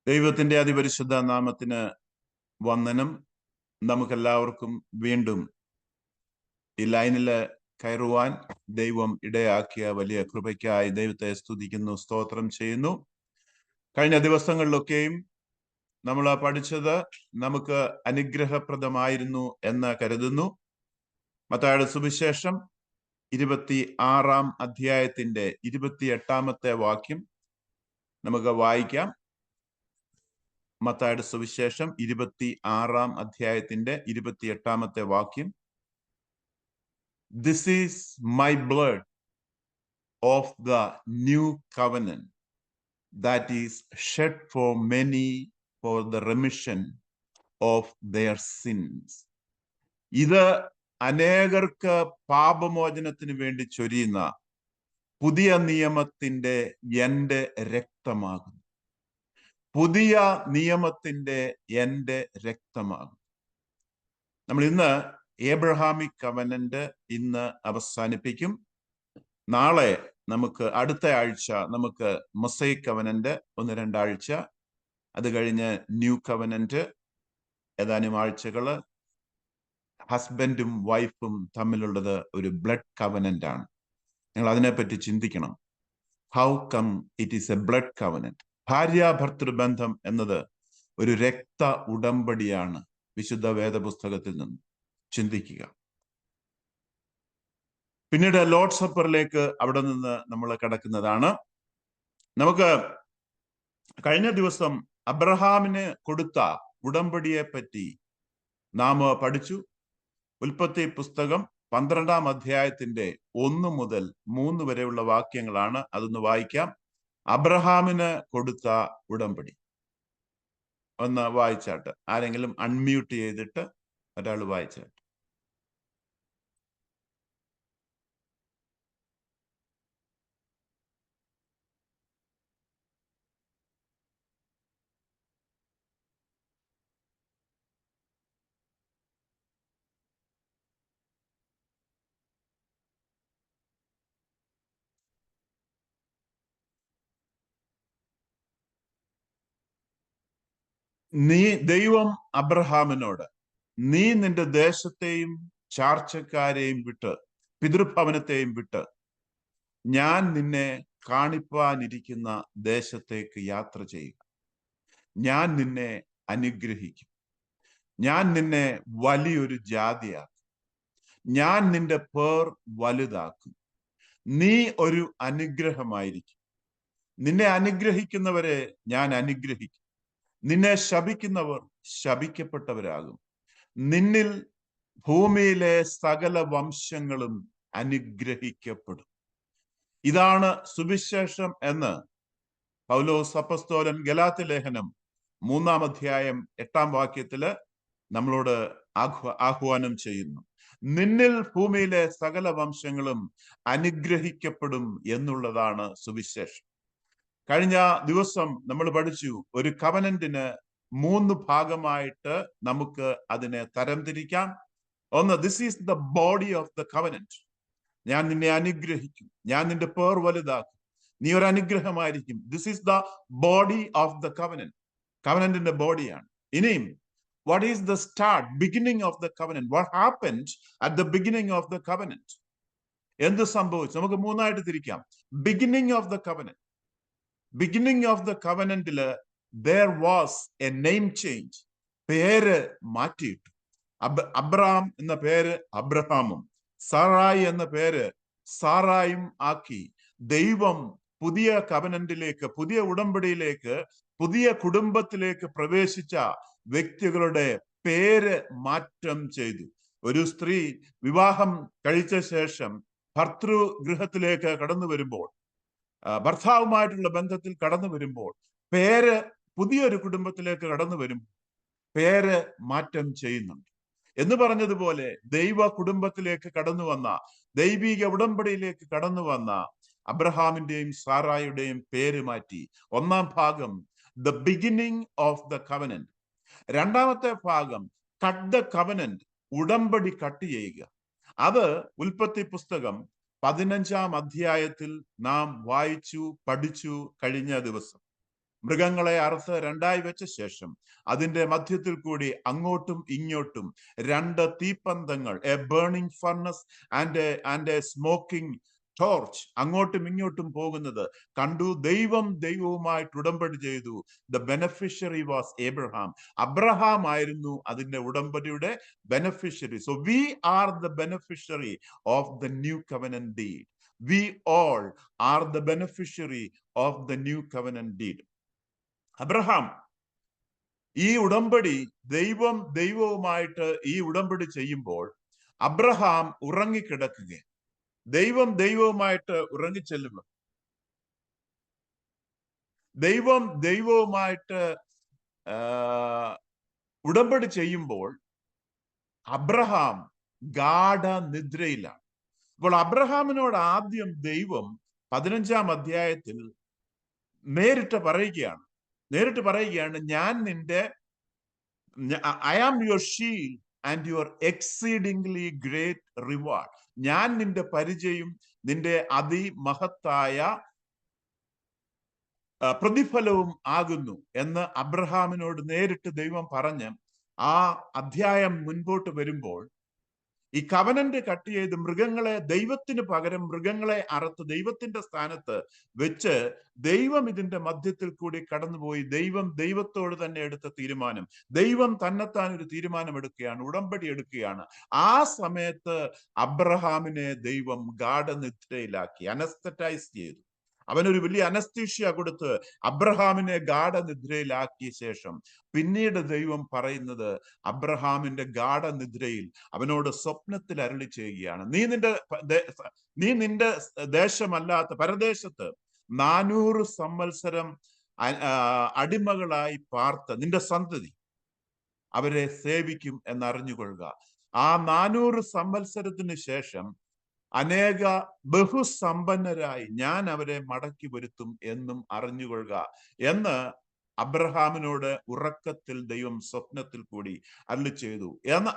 ദൈവത്തിന്റെ അതിപരിശുദ്ധ നാമത്തിന് വന്ദനം. നമുക്കെല്ലാവർക്കും വീണ്ടും ഈ ലൈനില് കയറുവാൻ ദൈവം ഇടയാക്കിയ വലിയ കൃപയ്ക്കായി ദൈവത്തെ സ്തുതിക്കുന്നു, സ്തോത്രം ചെയ്യുന്നു. കഴിഞ്ഞ ദിവസങ്ങളിലൊക്കെയും നമ്മൾ പഠിച്ചത് നമുക്ക് അനുഗ്രഹപ്രദമായിരുന്നു എന്ന് കരുതുന്നു. മത്തായിയുടെ സുവിശേഷം 26-ാം അധ്യായത്തിന്റെ 28-ാമത്തെ വാക്യം നമുക്ക് വായിക്കാം. മത്തായിയുടെ സുവിശേഷം 26-ാം അധ്യായത്തിന്റെ 28-ാമത്തെ വാക്യം. This is my blood of the new covenant that is shed for many for the remission of their sins. ഇത് അനേകർക്ക് പാപമോചനത്തിന് വേണ്ടി ചൊരിയുന്ന പുതിയ നിയമത്തിന്റെ എന്റെ രക്തമാകുന്നു. പുതിയ നിയമത്തിന്റെ എന്റെ രക്തമാകും. നമ്മൾ ഇന്ന് ഏബ്രഹാമിക് കവനന്റ് ഇന്ന് അവസാനിപ്പിക്കും. നാളെ നമുക്ക് അടുത്ത ആഴ്ച നമുക്ക് മൊസൈക് കവനന്റ് 1-2 ആഴ്ച, അത് കഴിഞ്ഞ് ന്യൂ കവനന്റ് ഏതാനും ആഴ്ചകള്. ഹസ്ബൻഡും വൈഫും തമ്മിലുള്ളത് ഒരു ബ്ലഡ് കവനന്റ് ആണ്. നിങ്ങൾ അതിനെപ്പറ്റി ചിന്തിക്കണം. How come it is a blood covenant? ഭാര്യാഭർത്തൃബന്ധം എന്നത് ഒരു രക്ത ഉടമ്പടിയാണ്. വിശുദ്ധ വേദപുസ്തകത്തിൽ നിന്ന് ചിന്തിക്കുക. പിന്നീട് ലോർഡ് സപ്പറിലേക്ക് അവിടെ നിന്ന് നമ്മൾ കടക്കുന്നതാണ്. നമുക്ക് കഴിഞ്ഞ ദിവസം അബ്രഹാമിന് കൊടുത്ത ഉടമ്പടിയെ പറ്റി നാം പഠിച്ചു. ഉൽപ്പത്തി പുസ്തകം 12-ാം അധ്യായത്തിന്റെ 1 മുതൽ 3 വരെയുള്ള വാക്യങ്ങളാണ്. അതൊന്ന് വായിക്കാം. അബ്രഹാമിന് കൊടുത്ത ഉടമ്പടി ഒന്ന് വായിച്ചാട്ട്. ആരെങ്കിലും അൺമ്യൂട്ട് ചെയ്തിട്ട് ഒരാൾ വായിച്ചാട്ട്. ദൈവം അബ്രഹാമിനോട്, നീ നിന്റെ ദേശത്തെയും ചാർച്ചക്കാരെയും വിട്ട് പിതൃഭവനത്തെയും വിട്ട് ഞാൻ നിന്നെ കാണിപ്പാനിരിക്കുന്ന ദേശത്തേക്ക് യാത്ര ചെയ്യുക. ഞാൻ നിന്നെ അനുഗ്രഹിക്കും. ഞാൻ നിന്നെ വലിയൊരു ജാതിയാക്കും. ഞാൻ നിന്റെ പേർ വലുതാക്കും. നീ ഒരു അനുഗ്രഹമായിരിക്കും. നിന്നെ അനുഗ്രഹിക്കുന്നവരെ ഞാൻ അനുഗ്രഹിക്കും. നിന്നെ ശപിക്കുന്നവർ ശപിക്കപ്പെട്ടവരാകും. നിന്നിൽ ഭൂമിയിലെ സകല വംശങ്ങളും അനുഗ്രഹിക്കപ്പെടും. ഇതാണ് സുവിശേഷം എന്ന് പൗലോസ് അപ്പോസ്തലൻ ഗലാത്യ ലേഖനം 3-ാം അധ്യായം 8-ാം വാക്യത്തില് നമ്മളോട് ആഹ്വാനം ചെയ്യുന്നു. നിന്നിൽ ഭൂമിയിലെ സകല വംശങ്ങളും അനുഗ്രഹിക്കപ്പെടും എന്നുള്ളതാണ് സുവിശേഷം. കഴിഞ്ഞ ദിവസം നമ്മൾ പഠിച്ചു, ഒരു കവനന്റിന് 3 ഭാഗമായിട്ട് നമുക്ക് അതിനെ തരംതിരിക്കാം. ഒന്ന്, this is the body of the covenant. ഞാൻ നിന്നെ അനുഗ്രഹിക്കും. ഞാൻ നിന്റെ പേർ വലുതാക്കും. നീ ഒരു അനുഗ്രഹമായിരിക്കും. This is the body of the covenant. കവനന്റിന്റെ ബോഡിയാണ്. ഇനിയും, what is the start, beginning of the covenant? What happened at the beginning of the covenant? എന്ത് സംഭവിച്ചു? നമുക്ക് 3ആയിട്ട് തിരിക്കാം. Beginning of the covenant. Beginning of the കവനന്റില് there was a name change. പേര് മാറ്റിയിട്ടു. അബ്രഹാം എന്ന പേര് അബ്രഹാമും സാറായി എന്ന പേര് സാറായും ആക്കി. ദൈവം പുതിയ കവനന്റിലേക്ക്, പുതിയ ഉടമ്പടിയിലേക്ക്, പുതിയ കുടുംബത്തിലേക്ക് പ്രവേശിച്ച വ്യക്തികളുടെ പേര് മാറ്റം ചെയ്തു. ഒരു സ്ത്രീ വിവാഹം കഴിച്ച ശേഷം ഭർതൃഗൃഹത്തിലേക്ക് കടന്നു വരുമ്പോൾ, ഭർത്താവുമായിട്ടുള്ള ബന്ധത്തിൽ കടന്നു വരുമ്പോൾ, പേര് പുതിയൊരു കുടുംബത്തിലേക്ക് കടന്നു വരുമ്പോൾ പേര് മാറ്റം ചെയ്യുന്നുണ്ട്. എന്ന് പറഞ്ഞതുപോലെ ദൈവ കുടുംബത്തിലേക്ക് കടന്നു വന്ന, ദൈവിക ഉടമ്പടിയിലേക്ക് കടന്നു വന്ന അബ്രഹാമിന്റെയും സാറായുടെയും പേര് മാറ്റി. 1-ാം ഭാഗം the beginning of the covenant. 2-ാമത്തെ ഭാഗം കട്ട് ദ കവനന്റ്, ഉടമ്പടി കട്ട് ചെയ്യുക. അത് ഉൽപ്പത്തി പുസ്തകം 15-ാം അധ്യായത്തിൽ നാം വായിച്ചു പഠിച്ചു കഴിഞ്ഞ ദിവസം. മൃഗങ്ങളെ അറുത്ത് രണ്ടായി വെച്ച ശേഷം അതിന്റെ മധ്യത്തിൽ കൂടി അങ്ങോട്ടും ഇങ്ങോട്ടും രണ്ട് തീപ്പന്തങ്ങൾ, a burning furnace and a smoking torch, അങ്ങോട്ടും ഇങ്ങോട്ടും പോകുന്നത് കണ്ടു. ദൈവവുമായിട്ട് ഉടമ്പടി ചെയ്തു. The beneficiary was Abraham. Abraham ആയിരുന്നു അതിന്റെ ഉടമ്പടിയുടെ beneficiary. So we are the beneficiary of the new covenant deed. We all are the beneficiary of the new covenant deed. Abraham ഈ ഉടമ്പടി ദൈവവുമായിട്ട് ഈ ഉടമ്പടി ചെയ്യുമ്പോൾ അബ്രഹാം ഉറങ്ങിക്കിടക്കുക. ദൈവവുമായിട്ട് ഉറങ്ങിച്ചെല്ലുമ്പോൾ ദൈവവുമായിട്ട് ഉടമ്പടി ചെയ്യുമ്പോൾ അബ്രഹാം ഗാഢനിദ്രയിലാണ്. അപ്പോൾ അബ്രഹാമിനോട് ആദ്യം ദൈവം 15-ാം അധ്യായത്തിൽ നേരിട്ട് പറയുകയാണ്, ഞാൻ നിന്റെ I am your shield and your exceedingly great reward. ഞാൻ നിന്റെ പരിചയം, നിന്റെ അതിമഹത്തായ പ്രതിഫലവും ആകുന്നു എന്ന് അബ്രഹാമിനോട് നേരിട്ട് ദൈവം പറഞ്ഞ് ആ അധ്യായം മുൻപോട്ട് വരുമ്പോൾ ഈ കവനന്റ് കട്ട് ചെയ്ത് മൃഗങ്ങളെ, ദൈവത്തിന് പകരം മൃഗങ്ങളെ അറുത്ത് ദൈവത്തിന്റെ സ്ഥാനത്ത് വെച്ച് ദൈവം ഇതിന്റെ മധ്യത്തിൽ കൂടി കടന്നുപോയി. ദൈവത്തോട് തന്നെ എടുത്ത തീരുമാനം, ദൈവം തന്നെത്താൻ ഒരു തീരുമാനം എടുക്കുകയാണ്, ഉടമ്പടി എടുക്കുകയാണ്. ആ സമയത്ത് അബ്രഹാമിനെ ദൈവം ഗാഢനിദ്രയിലാക്കി, അനസ്തറ്റൈസ് ചെയ്തു. അവനൊരു വലിയ അനസ്തീഷ്യ കൊടുത്ത് അബ്രഹാമിനെ ഗാഢനിദ്രയിലാക്കിയ ശേഷം പിന്നീട് ദൈവം പറയുന്നത്, അബ്രഹാമിന്റെ ഗാഢനിദ്രയിൽ അവനോട് സ്വപ്നത്തിൽ അരുളി ചെയ്യുകയാണ്, നീ നിന്റെ ദേശമല്ലാത്ത പരദേശത്ത് 400 സംവത്സരം അടിമകളായി പാർത്ത നിന്റെ സന്തതി അവരെ സേവിക്കും എന്നറിഞ്ഞുകൊള്ളുക. ആ 400 സംവത്സരത്തിന് ശേഷം അനേക ബഹുസമ്പന്നരായി ഞാൻ അവരെ മടക്കി വരുത്തും എന്നും അറിഞ്ഞുകൊള്ളുക എന്ന് അബ്രഹാമിനോട് ഉറക്കത്തിൽ ദൈവം സ്വപ്നത്തിൽ കൂടി അരുളി ചെയ്തു.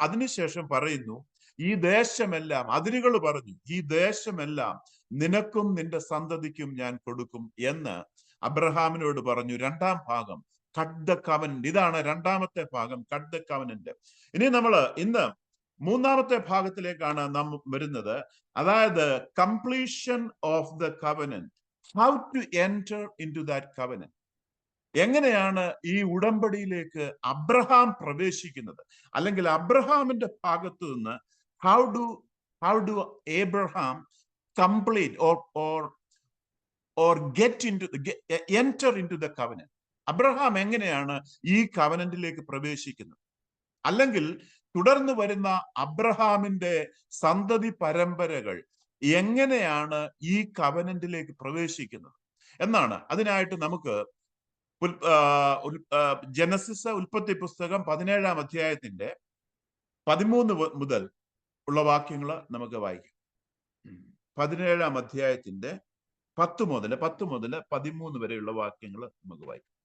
അതിനുശേഷം പറയുന്നു, ഈ ദേശമെല്ലാം, അതിരുകൾ പറഞ്ഞു, ഈ ദേശമെല്ലാം നിനക്കും നിന്റെ സന്തതിക്കും ഞാൻ കൊടുക്കും എന്ന് അബ്രഹാമിനോട് പറഞ്ഞു. 2-ാം ഭാഗം കട്ട് ദ കവനന്റ്. ഇതാണ് 2ാമത്തെ ഭാഗം, കട്ട് ദ കവനന്റ്. ഇനി ഇന്ന് 3-ാമത്തെ ഭാഗത്തിലേക്കാണ് നാം വരുന്നത്. അതായത് completion of the covenant. How to enter into that covenant. എങ്ങനെയാണ് ഈ ഉടമ്പടിയിലേക്ക് അബ്രഹാം പ്രവേശിക്കുന്നത്, അല്ലെങ്കിൽ അബ്രഹാമിന്റെ ഭാഗത്തു നിന്ന് how do Abraham complete or enter into the covenant. Abraham എങ്ങനെയാണ് ഈ കവനന്റിലേക്ക് പ്രവേശിക്കുന്നത്, അല്ലെങ്കിൽ തുടർന്ന് വരുന്ന അബ്രഹാമിന്റെ സന്തതി പരമ്പരകൾ എങ്ങനെയാണ് ഈ കവനന്റിലേക്ക് പ്രവേശിക്കുന്നത് എന്നാണ്. അതിനായിട്ട് നമുക്ക് ജനസിസ്, ഉൽപ്പത്തി പുസ്തകം 17-ാം അധ്യായത്തിന്റെ 13 മുതൽ ഉള്ള വാക്യങ്ങൾ നമുക്ക് വായിക്കാം. 17-ാം അധ്യായത്തിന്റെ 10 മുതൽ 13 വരെയുള്ള വാക്യങ്ങൾ നമുക്ക് വായിക്കാം.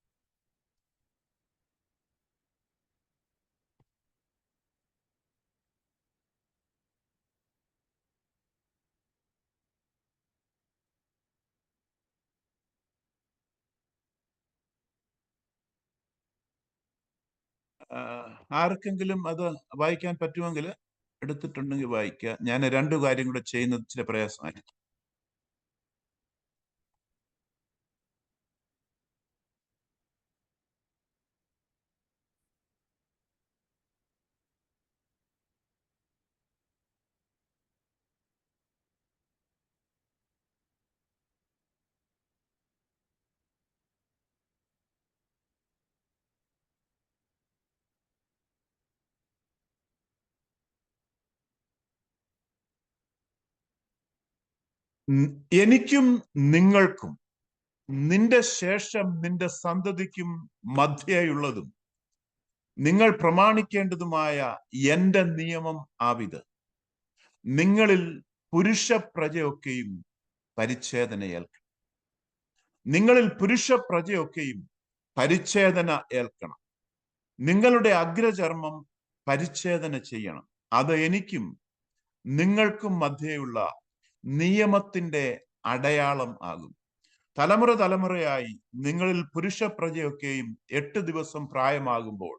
ആർക്കെങ്കിലും അത് വായിക്കാൻ പറ്റുമെങ്കിൽ എടുത്തിട്ടുണ്ടെങ്കിൽ വായിക്കുക. ഞാൻ 2 കാര്യം കൂടെ ചെയ്യുന്നത് ഇച്ചിരി പ്രയാസമായിരിക്കും. എനിക്കും നിങ്ങൾക്കും നിന്റെ ശേഷം നിന്റെ സന്തതിക്കും മധ്യേയുള്ളതും നിങ്ങൾ പ്രമാണിക്കേണ്ടതുമായ എന്റെ നിയമം ആവിത്. നിങ്ങളിൽ പുരുഷ പ്രജയൊക്കെയും പരിച്ഛേദന ഏൽക്കണം. നിങ്ങളിൽ പുരുഷ പ്രജയൊക്കെയും പരിച്ഛേദന ഏൽക്കണം. നിങ്ങളുടെ അഗ്രചർമ്മം പരിച്ഛേദന ചെയ്യണം. അത് എനിക്കും നിങ്ങൾക്കും മധ്യേയുള്ള നിയമത്തിന്റെ അടയാളം ആകും. തലമുറ തലമുറയായി നിങ്ങളിൽ പുരുഷ പ്രജയൊക്കെയും 8 ദിവസം പ്രായമാകുമ്പോൾ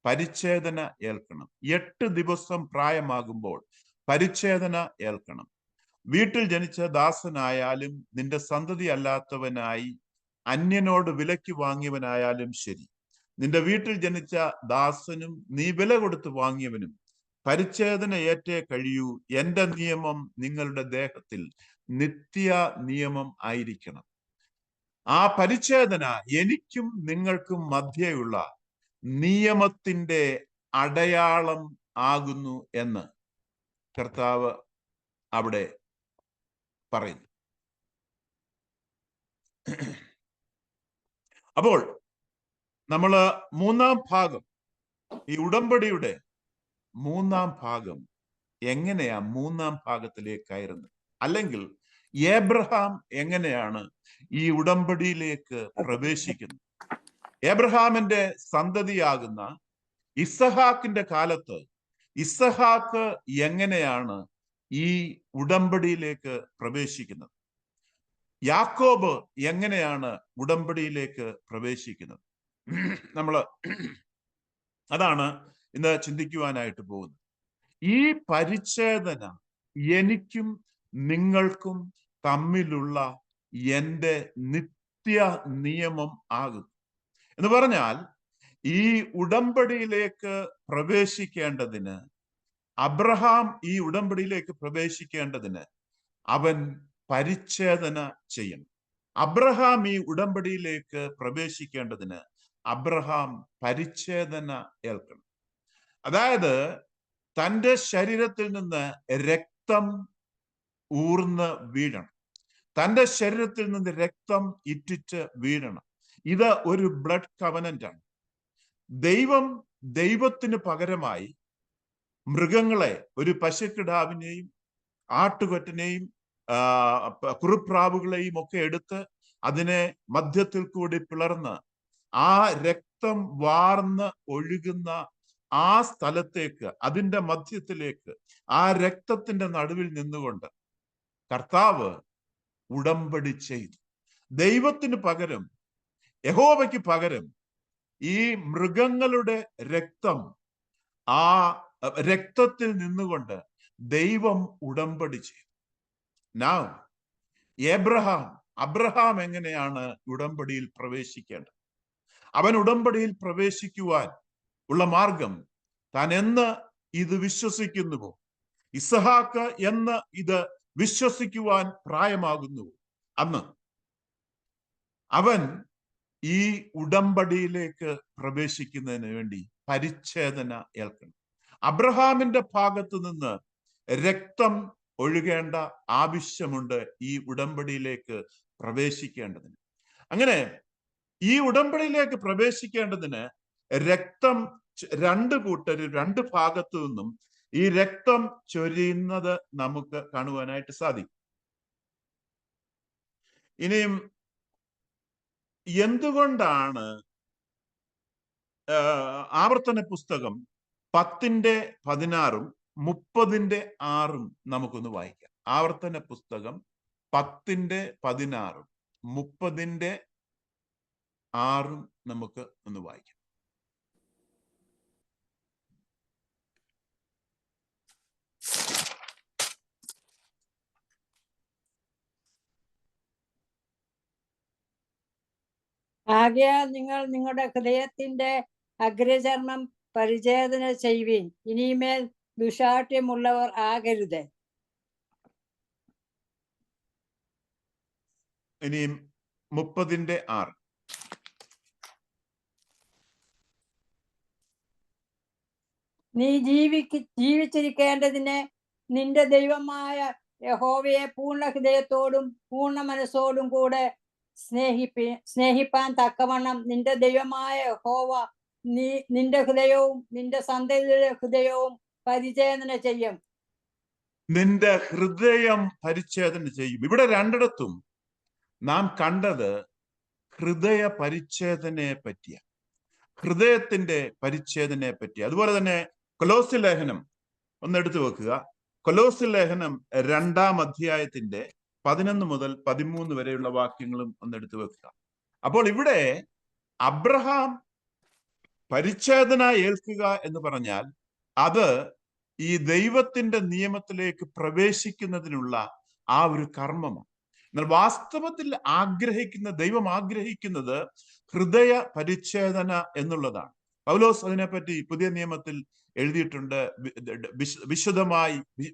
പരിച്ഛേദന ഏൽക്കണം. 8 ദിവസം പ്രായമാകുമ്പോൾ പരിച്ഛേദന ഏൽക്കണം. വീട്ടിൽ ജനിച്ച ദാസനായാലും നിന്റെ സന്തതി അല്ലാത്തവനായി അന്യനോട് വിലയ്ക്ക് വാങ്ങിയവനായാലും ശരി, നിന്റെ വീട്ടിൽ ജനിച്ച ദാസനും നീ വില കൊടുത്ത് വാങ്ങിയവനും പരിച്ഛേദന ഏറ്റേ കഴിയൂ. എന്റെ നിയമം നിങ്ങളുടെ ദേഹത്തിൽ നിത്യ നിയമം ആയിരിക്കണം. ആ പരിച്ഛേദന എനിക്കും നിങ്ങൾക്കും മധ്യയുള്ള നിയമത്തിന്റെ അടയാളം ആകുന്നു എന്ന് കർത്താവ് അവിടെ പറയുന്നു. അപ്പോൾ നമ്മള് മൂന്നാം ഭാഗം, ഈ ഉടമ്പടിയുടെ മൂന്നാം ഭാഗം എങ്ങനെയാ മൂന്നാം ഭാഗത്തിലേക്ക് കയറുന്നത്, അല്ലെങ്കിൽ ഏബ്രഹാം എങ്ങനെയാണ് ഈ ഉടമ്പടിയിലേക്ക് പ്രവേശിക്കുന്നത്? ഏബ്രഹാമിന്റെ സന്തതിയാകുന്ന ഇസഹാക്കിന്റെ കാലത്ത് ഇസഹാക്ക് എങ്ങനെയാണ് ഈ ഉടമ്പടിയിലേക്ക് പ്രവേശിക്കുന്നത്? യാക്കോബ് എങ്ങനെയാണ് ഉടമ്പടിയിലേക്ക് പ്രവേശിക്കുന്നത്? അതാണ് ഇന്ന് ചിന്തിക്കുവാനായിട്ട് പോകുന്നത്. ഈ പരിച്ഛേദന എനിക്കും നിങ്ങൾക്കും തമ്മിലുള്ള എൻ്റെ നിത്യ നിയമം ആകും എന്ന് പറഞ്ഞാൽ, ഈ ഉടമ്പടിയിലേക്ക് പ്രവേശിക്കേണ്ടതിന്, അബ്രഹാം ഈ ഉടമ്പടിയിലേക്ക് പ്രവേശിക്കേണ്ടതിന് അവൻ പരിച്ഛേദന ചെയ്യണം. അബ്രഹാം ഈ ഉടമ്പടിയിലേക്ക് പ്രവേശിക്കേണ്ടതിന് അബ്രഹാം പരിച്ഛേദന ഏൽക്കണം. അതായത് തൻ്റെ ശരീരത്തിൽ നിന്ന് രക്തം ഊർന്ന് വീഴണം, തൻ്റെ ശരീരത്തിൽ നിന്ന് രക്തം ഇറ്റിച്ച് വീഴണം. ഇത് ഒരു ബ്ലഡ് കവനന്റ് ആണ്. ദൈവത്തിന് പകരമായി മൃഗങ്ങളെ, ഒരു പശുക്കിടാവിനെയും ആട്ടുകൊറ്റനെയും കുറുപ്രാവുകളെയും ഒക്കെ എടുത്ത് അതിനെ മധ്യത്തിൽ കൂടി പിളർന്ന് ആ രക്തം വാർന്ന് ഒഴുകുന്ന ആ സ്ഥലത്തേക്ക്, അതിന്റെ മധ്യത്തിലേക്ക്, ആ രക്തത്തിന്റെ നടുവിൽ നിന്നുകൊണ്ട് കർത്താവ് ഉടമ്പടി ചെയ്തു. ദൈവത്തിന് പകരം, യഹോവയ്ക്ക് പകരം ഈ മൃഗങ്ങളുടെ രക്തം, ആ രക്തത്തിൽ നിന്നുകൊണ്ട് ദൈവം ഉടമ്പടി ചെയ്തു. അബ്രഹാം എങ്ങനെയാണ് ഉടമ്പടിയിൽ പ്രവേശിക്കേണ്ടത്? അവൻ ഉടമ്പടിയിൽ പ്രവേശിക്കുവാൻ ഉള്ള മാർഗം, താൻ എന്ന് ഇത് വിശ്വസിക്കുന്നുവോ, ഇസഹാക്ക് എന്ന് ഇത് വിശ്വസിക്കുവാൻ പ്രായമാകുന്നു, അന്ന് അവൻ ഈ ഉടമ്പടിയിലേക്ക് പ്രവേശിക്കുന്നതിന് വേണ്ടി പരിച്ഛേദന ഏൽക്കണം. അബ്രഹാമിന്റെ ഭാഗത്ത് നിന്ന് രക്തം ഒഴുകേണ്ട ആവശ്യമുണ്ട് ഈ ഉടമ്പടിയിലേക്ക് പ്രവേശിക്കേണ്ടതിന്. അങ്ങനെ ഈ ഉടമ്പടിയിലേക്ക് പ്രവേശിക്കേണ്ടതിന് രക്തം, രണ്ട് കൂട്ടര് രണ്ട് ഭാഗത്തു നിന്നും ഈ രക്തം ചൊരിയുന്നത് നമുക്ക് കാണുവാനായിട്ട് സാധിക്കും. ഇനിയും എന്തുകൊണ്ടാണ് ആവർത്തന പുസ്തകം 10:16 30:6 നമുക്കൊന്ന് വായിക്കാം. ആവർത്തന പുസ്തകം 10:16 30:6 നമുക്ക് ഒന്ന് വായിക്കാം. ആകയാൽ നിങ്ങൾ നിങ്ങളുടെ ഹൃദയത്തിന്റെ അഗ്രചർമ്മം പരിച്ഛേദന ചെയ്യുവിൻ, ഇനിമേൽ ദുശാഠ്യമുള്ളവർ ആകരുത്. ഇനിയും 30:6 നീ ജീവിച്ചിരിക്കേണ്ടതിന് നിന്റെ ദൈവമായ യഹോവയെ പൂർണ്ണ ഹൃദയത്തോടും പൂർണ്ണ മനസ്സോടും കൂടെ സ്നേഹിപ്പാൻ തക്കവണ്ണം നിന്റെ ദൈവമായ യഹോവ നിന്റെ ഹൃദയവും നിന്റെ സന്തതിയുടെ ഹൃദയവും പരിച്ഛേദന ചെയ്യും. നിന്റെ ഹൃദയം പരിച്ഛേദന ചെയ്യും. ഇവിടെ രണ്ടിടത്തും നാം കണ്ടത് ഹൃദയ പരിച്ഛേദനയെ പറ്റിയ, ഹൃദയത്തിന്റെ പരിച്ഛേദനയെ പറ്റി. അതുപോലെ തന്നെ കൊലോസ്യ ലേഖനം ഒന്നെടുത്തു വെക്കുക. കൊലോസ്യ ലേഖനം 2-ാം അധ്യായത്തിന്റെ 11 മുതൽ 13 വരെയുള്ള വാക്യങ്ങളും ഒന്ന് എടുത്തു വെക്കുക. അപ്പോൾ ഇവിടെ അബ്രഹാം പരിച്ഛേദന ഏൽക്കുക എന്ന് പറഞ്ഞാൽ അത് ഈ ദൈവത്തിന്റെ നിയമത്തിലേക്ക് പ്രവേശിക്കുന്നതിനുള്ള ആ ഒരു കർമ്മമാണ്. എന്നാൽ വാസ്തവത്തിൽ ദൈവം ആഗ്രഹിക്കുന്നത് ഹൃദയ പരിച്ഛേദന എന്നുള്ളതാണ്. പൗലോസ് അതിനെപ്പറ്റി പുതിയ നിയമത്തിൽ എഴുതിയിട്ടുണ്ട്,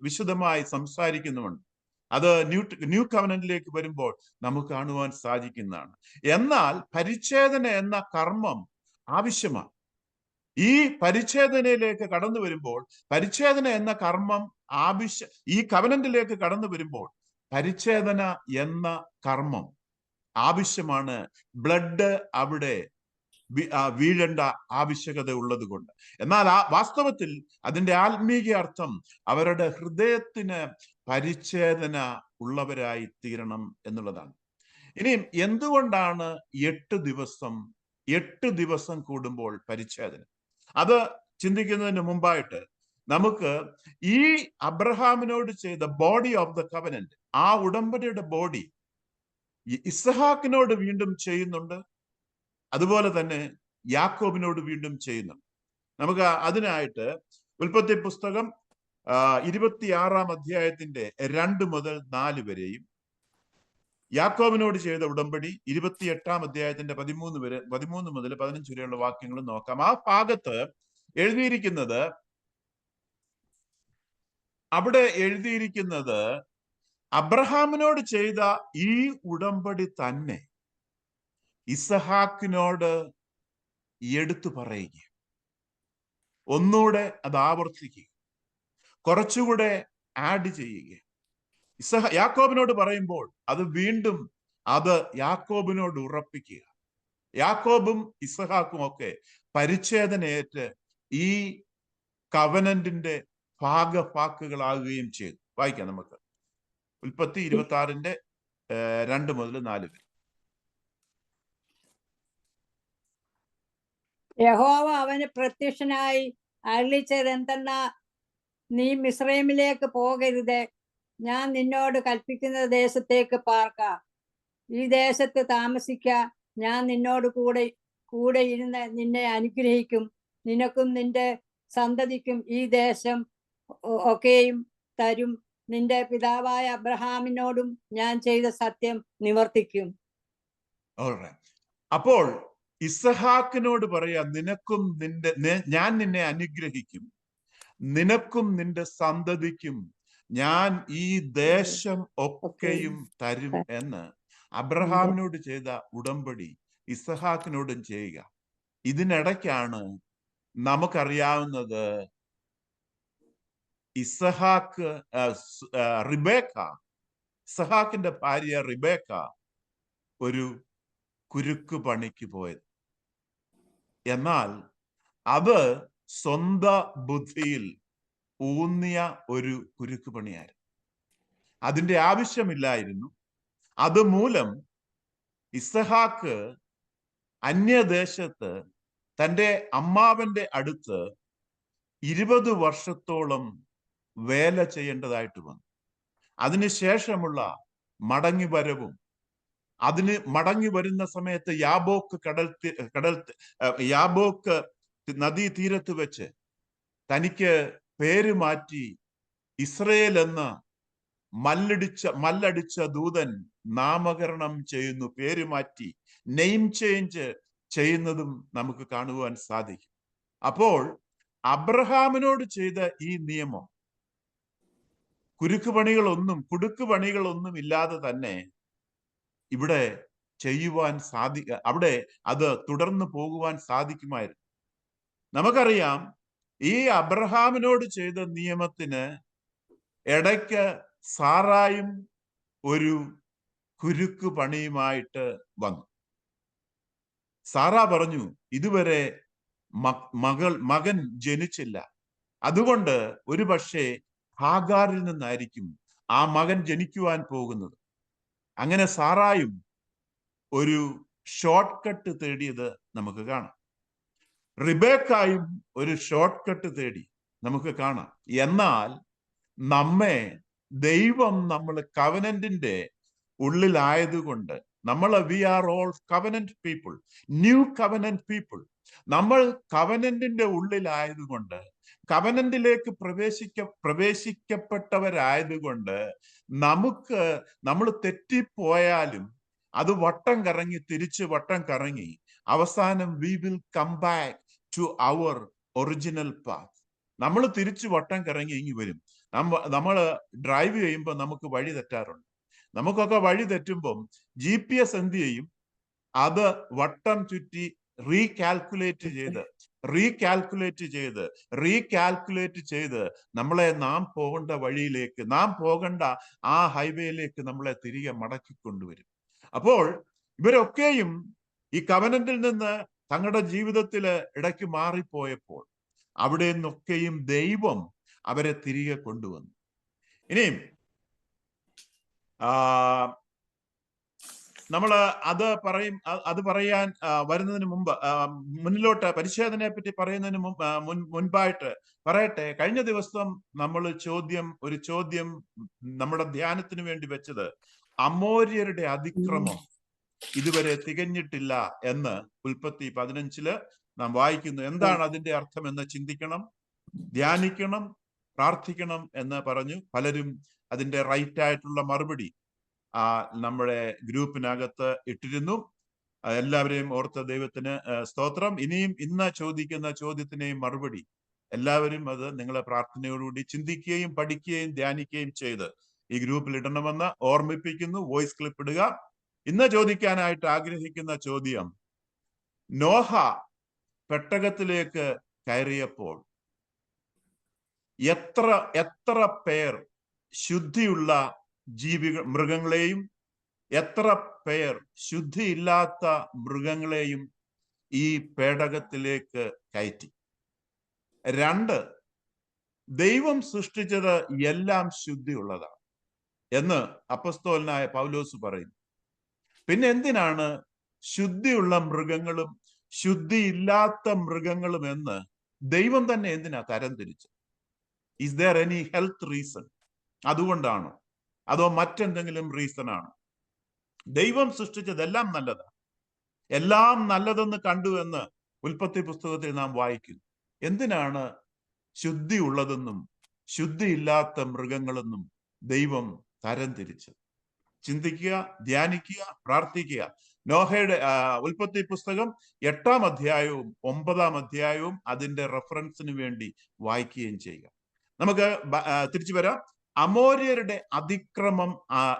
വിശദമായി സംസാരിക്കുന്നുമുണ്ട്. അത് ന്യൂ കവനന്റിലേക്ക് വരുമ്പോൾ നമുക്ക് കാണുവാൻ സാധിക്കുന്നതാണ്. എന്നാൽ പരിച്ഛേദന എന്ന കർമ്മം ആവശ്യമാണ്. ഈ പരിച്ഛേദനയിലേക്ക് കടന്നു വരുമ്പോൾ, പരിച്ഛേദന എന്ന കർമ്മം ഈ കവനന്റിലേക്ക് കടന്നു വരുമ്പോൾ പരിച്ഛേദന എന്ന കർമ്മം ആവശ്യമാണ്. ബ്ലഡ് അവിടെ വീഴേണ്ട ആവശ്യകത ഉള്ളത് കൊണ്ട്. എന്നാൽ വാസ്തവത്തിൽ അതിന്റെ ആത്മീയ അർത്ഥം അവരുടെ ഹൃദയത്തിന് പരിച്ഛേദന ഉള്ളവരായി തീരണം എന്നുള്ളതാണ്. ഇനി എന്തുകൊണ്ടാണ് 8 ദിവസം കൂടുമ്പോൾ പരിച്ഛേദന? അത് ചിന്തിക്കുന്നതിന് മുമ്പായിട്ട് നമുക്ക് ഈ അബ്രഹാമിനോട് ചെയ്ത ബോഡി ഓഫ് ദ കവനന്റ്, ആ ഉടമ്പടിയുടെ ബോഡി ഇസ്ഹാക്കിനോട് വീണ്ടും ചെയ്യുന്നുണ്ട്, അതുപോലെ തന്നെ യാക്കോബിനോട് വീണ്ടും ചെയ്യുന്നുണ്ട്. നമുക്ക് അതിനായിട്ട് ഉൽപ്പത്തി പുസ്തകം 26-ാം അധ്യായത്തിന്റെ 2 മുതൽ 4 വരെയും യാക്കോബിനോട് ചെയ്ത ഉടമ്പടി 28-ാം അധ്യായത്തിന്റെ 13 മുതൽ 15 വരെയുള്ള വാക്യങ്ങൾ നോക്കാം. ആ ഭാഗത്ത് അവിടെ എഴുതിയിരിക്കുന്നത് അബ്രഹാമിനോട് ചെയ്ത ഈ ഉടമ്പടി തന്നെ ഇസഹാക്കിനോട് എടുത്തു പറയുക, ഒന്നുകൂടെ അത് ആവർത്തിക്കുക, കുറച്ചുകൂടെ ആഡ് ചെയ്യുക. യാക്കോബിനോട് പറയുമ്പോൾ അത് വീണ്ടും യാക്കോബിനോട് ഉറപ്പിക്കുക. യാക്കോബും ഇസഹാക്കും ഒക്കെ പരിച്ഛേദനയേറ്റ് ഈ കവനന്റിന്റെ ഭാഗഭാക്കുകളാകുകയും ചെയ്തു. വായിക്കാം നമുക്ക് ഉൽപ്പത്തി 26-ന്റെ 2 മുതൽ 4 വരെ. യഹോവ അവന് പ്രത്യക്ഷനായി അരുളിച്ചതെന്തെന്നാ, നീ മിസ്രൈമിലേക്ക് പോകരുത്, ഞാൻ നിന്നോട് കൽപ്പിക്കുന്ന ദേശത്തേക്ക് പാർക്ക, ഈ ദേശത്ത് താമസിക്ക, ഞാൻ നിന്നോട് കൂടെ ഇരുന്ന് നിന്നെ അനുഗ്രഹിക്കും, നിനക്കും നിന്റെ സന്തതിക്കും ഈ ദേശം ഒക്കെയും തരും, നിന്റെ പിതാവായ അബ്രഹാമിനോടും ഞാൻ ചെയ്ത സത്യം നിവർത്തിക്കും. അപ്പോൾ ഇസഹാക്കിനോട് പറയാ, ഞാൻ നിന്നെ അനുഗ്രഹിക്കും, നിനക്കും നിന്റെ സന്തതിക്കും ഞാൻ ഈ ദേശം ഒക്കെയും തരും എന്ന് അബ്രഹാമിനോട് ചെയ്ത ഉടമ്പടി ഇസഹാക്കിനോടും ചെയ്യുക. ഇതിനിടയ്ക്കാണ് നമുക്കറിയാവുന്നത് ഇസഹാക്കിന്റെ ഭാര്യ റിബേക്ക ഒരു കുരുക്ക് പണിക്ക് പോയത്. എന്നാൽ അത് സ്വന്തം ബുദ്ധിയിൽ ഊന്നിയ ഒരു കുരുക്ക് പണിയായിരുന്നു. അതിന്റെ ആവശ്യമില്ലായിരുന്നു. അതുമൂലം ഇസഹാക്ക് അന്യദേശത്ത് തൻ്റെ അമ്മാവന്റെ അടുത്ത് 20 വർഷത്തോളം വേല ചെയ്യേണ്ടതായിട്ട് വന്നു. അതിനുശേഷമുള്ള മടങ്ങിവരവും, മടങ്ങി വരുന്ന സമയത്ത് യാബോക്ക് നദീതീരത്ത് വെച്ച് തനിക്ക് പേര് മാറ്റി ഇസ്രയേൽ എന്ന മല്ലടിച്ച ദൂതൻ നാമകരണം ചെയ്യുന്നു. പേര് മാറ്റി നെയിം ചേഞ്ച് ചെയ്യുന്നതും നമുക്ക് കാണുവാൻ സാധിക്കും. അപ്പോൾ അബ്രഹാമിനോട് ചെയ്ത ഈ നിയമം കുടുക്കുപണികളൊന്നും ഇല്ലാതെ തന്നെ ഇവിടെ ചെയ്യുവാൻ അവിടെ അത് തുടർന്ന് പോകുവാൻ സാധിക്കുമായിരുന്നു. നമുക്കറിയാം, ഈ അബ്രഹാമിനോട് ചെയ്ത നിയമത്തിന് ഇടയ്ക്ക് സാറായും ഒരു കുരുക്ക് പണിയുമായിട്ട് വന്നു. സാറ പറഞ്ഞു, ഇതുവരെ മകൻ ജനിച്ചില്ല, അതുകൊണ്ട് ഒരു പക്ഷേ ഹാഗാറിൽ നിന്നായിരിക്കും ആ മകൻ ജനിക്കുവാൻ പോകുന്നത്. അങ്ങനെ സാറായും ഒരു ഷോർട്ട് കട്ട് തേടിയത് നമുക്ക് കാണാം. റിബേക്കായും ഒരു ഷോർട്ട് കട്ട് തേടി നമുക്ക് കാണാം. എന്നാൽ ദൈവം നമ്മൾ കവനന്റിന്റെ ഉള്ളിലായതുകൊണ്ട് we are all covenant people, new covenant people. നമ്മൾ കവനന്റിന്റെ ഉള്ളിലായതുകൊണ്ട്, കവനന്റിലേക്ക് പ്രവേശിക്കപ്പെട്ടവരായതുകൊണ്ട് നമ്മൾ തെറ്റിപ്പോയാലും അത് വട്ടം കറങ്ങി, തിരിച്ച് വട്ടം കറങ്ങി അവസാനം we will come back to our original path. നമ്മൾ തിരിച്ചു വട്ടം കറങ്ങി ഇങ്ങി വരും. നമ്മൾ ഡ്രൈവ് ചെയ്യുമ്പോൾ നമുക്ക് വഴി തെറ്റാറുണ്ട്. നമുക്കൊക്കെ വഴി തെറ്റുമ്പം GPS എന്ത് ചെയ്യും? അത് വട്ടം ചുറ്റി റീകാൽക്കുലേറ്റ് ചെയ്ത് നമ്മളെ നാം പോകേണ്ട വഴിയിലേക്ക്, നാം പോകേണ്ട ആ ഹൈവേയിലേക്ക് നമ്മളെ തിരികെ മടക്കിക്കൊണ്ടുവരും. അപ്പോൾ ഇവരൊക്കെയും ഈ കവനന്റിൽ നിന്ന് തങ്ങളുടെ ജീവിതത്തില് ഇടയ്ക്ക് മാറിപ്പോയപ്പോൾ അവിടെ നിന്നൊക്കെയും ദൈവം അവരെ തിരികെ കൊണ്ടുവന്നു. ഇനിയും നമ്മൾ അത് പറയാൻ വരുന്നതിന് മുമ്പ്, മുന്നിലോട്ട് പരിച്ഛേദനയെ പറ്റി പറയുന്നതിന് മുൻപായിട്ട് പറയട്ടെ, കഴിഞ്ഞ ദിവസം നമ്മൾ ഒരു ചോദ്യം നമ്മുടെ ധ്യാനത്തിന് വേണ്ടി വെച്ചത്, അമോര്യരുടെ അതിക്രമം ഇതുവരെ തികഞ്ഞിട്ടില്ല എന്ന് ഉൽപ്പത്തി 15 നാം വായിക്കുന്നു. എന്താണ് അതിന്റെ അർത്ഥം എന്ന് ചിന്തിക്കണം, ധ്യാനിക്കണം, പ്രാർത്ഥിക്കണം എന്ന് പറഞ്ഞു. പലരും അതിന്റെ റൈറ്റ് ആയിട്ടുള്ള മറുപടി നമ്മുടെ ഗ്രൂപ്പിനകത്ത് ഇട്ടിരുന്നു. എല്ലാവരെയും ഓർത്ത ദൈവത്തിന് സ്തോത്രം. ഇന്ന് ചോദിക്കുന്ന ചോദ്യത്തിനെയും മറുപടി എല്ലാവരും അത് നിങ്ങളെ പ്രാർത്ഥനയോടുകൂടി ചിന്തിക്കുകയും പഠിക്കുകയും ധ്യാനിക്കുകയും ചെയ്ത് ഈ ഗ്രൂപ്പിൽ ഇടണമെന്ന് ഓർമ്മിപ്പിക്കുന്നു. വോയിസ് ക്ലിപ്പ് ഇടുക. ഇന്ന് ചോദിക്കാനായിട്ട് ആഗ്രഹിക്കുന്ന ചോദ്യം, നോഹ പെട്ടകത്തിലേക്ക് കയറിയപ്പോൾ എത്ര പേർ ശുദ്ധിയുള്ള മൃഗങ്ങളെയും എത്ര പേർ ശുദ്ധിയില്ലാത്ത മൃഗങ്ങളെയും ഈ പേടകത്തിലേക്ക് കയറ്റി? 2, ദൈവം സൃഷ്ടിച്ചത് എല്ലാം ശുദ്ധിയുള്ളതാണ് എന്ന് അപ്പസ്തോലനായ പൗലോസ് പറയുന്നു. പിന്നെ എന്തിനാണ് ശുദ്ധിയുള്ള മൃഗങ്ങളും ശുദ്ധിയില്ലാത്ത മൃഗങ്ങളും എന്ന് ദൈവം തന്നെ എന്തിനാ തരംതിരിച്ചത്? Is there any health reason? അതുകൊണ്ടാണോ, അതോ മറ്റെന്തെങ്കിലും റീസൺ ആണോ? ദൈവം സൃഷ്ടിച്ചതെല്ലാം നല്ലതാണ്. എല്ലാം നല്ലതെന്ന് കണ്ടു എന്ന് ഉൽപ്പത്തി പുസ്തകത്തിൽ നാം വായിക്കുന്നു. എന്തിനാണ് ശുദ്ധിയുള്ളതെന്നും ശുദ്ധിയില്ലാത്ത മൃഗങ്ങളെന്നും ദൈവം തരംതിരിച്ചത്? ചിന്തിക്കുക, ധ്യാനിക്കുക, പ്രാർത്ഥിക്കുക. നോഹയുടെ ഉൽപ്പത്തി പുസ്തകം 8-ാം അധ്യായവും 9-ാം അധ്യായവും അതിന്റെ റെഫറൻസിന് വേണ്ടി വായിക്കുകയും ചെയ്യുക. നമുക്ക് തിരിച്ചു വരാം. അമോര്യരുടെ അതിക്രമം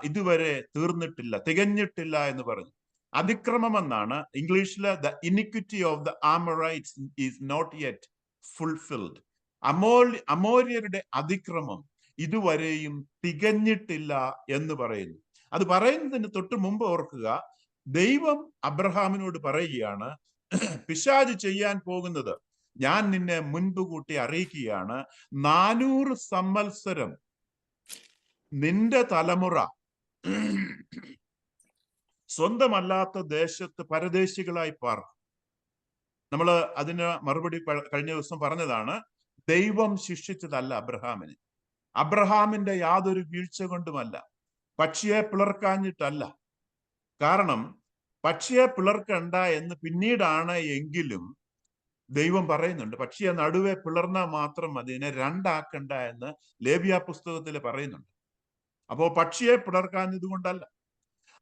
ഇതുവരെ തീർന്നിട്ടില്ല, തികഞ്ഞിട്ടില്ല എന്ന് പറഞ്ഞു. അതിക്രമം എന്നാണ് ഇംഗ്ലീഷില് the iniquity of the Amorites is not yet fulfilled. അമോര്യരുടെ അതിക്രമം ഇതുവരെയും തികഞ്ഞിട്ടില്ല എന്ന് പറയുന്നു. അത് പറയുന്നതിന് തൊട്ട് മുമ്പ് ഓർക്കുക, ദൈവം അബ്രഹാമിനോട് പറയുകയാണ്, പിശാച് ചെയ്യാൻ പോകുന്നത് ഞാൻ നിന്നെ മുൻപ് കൂട്ടി അറിയിക്കുകയാണ്. 400 സംവത്സരം നിന്റെ തലമുറ സ്വന്തമല്ലാത്ത ദേശത്ത് പരദേശികളായി പാർക്കും. നമ്മൾ അതിന് മറുപടി കഴിഞ്ഞ ദിവസം പറഞ്ഞതാണ്. ദൈവം ശിക്ഷിച്ചതല്ല അബ്രഹാമിനെ, അബ്രഹാമിന്റെ യാതൊരു വീഴ്ച കൊണ്ടുമല്ല, പക്ഷിയെ പിളർക്കാഞ്ഞിട്ടല്ല. കാരണം പക്ഷിയെ പിളർക്കണ്ട എന്ന് പിന്നീടാണ് എങ്കിലും ദൈവം പറയുന്നുണ്ട്. പക്ഷിയെ നടുവെ പിളർന്നാൽ മാത്രം മതി, ഇതിനെ 2 ആക്കണ്ട എന്ന് ലേവ്യ പുസ്തകത്തിൽ പറയുന്നുണ്ട്. അപ്പോ പക്ഷിയെ പിളർക്കാഞ്ഞത് കൊണ്ടല്ല,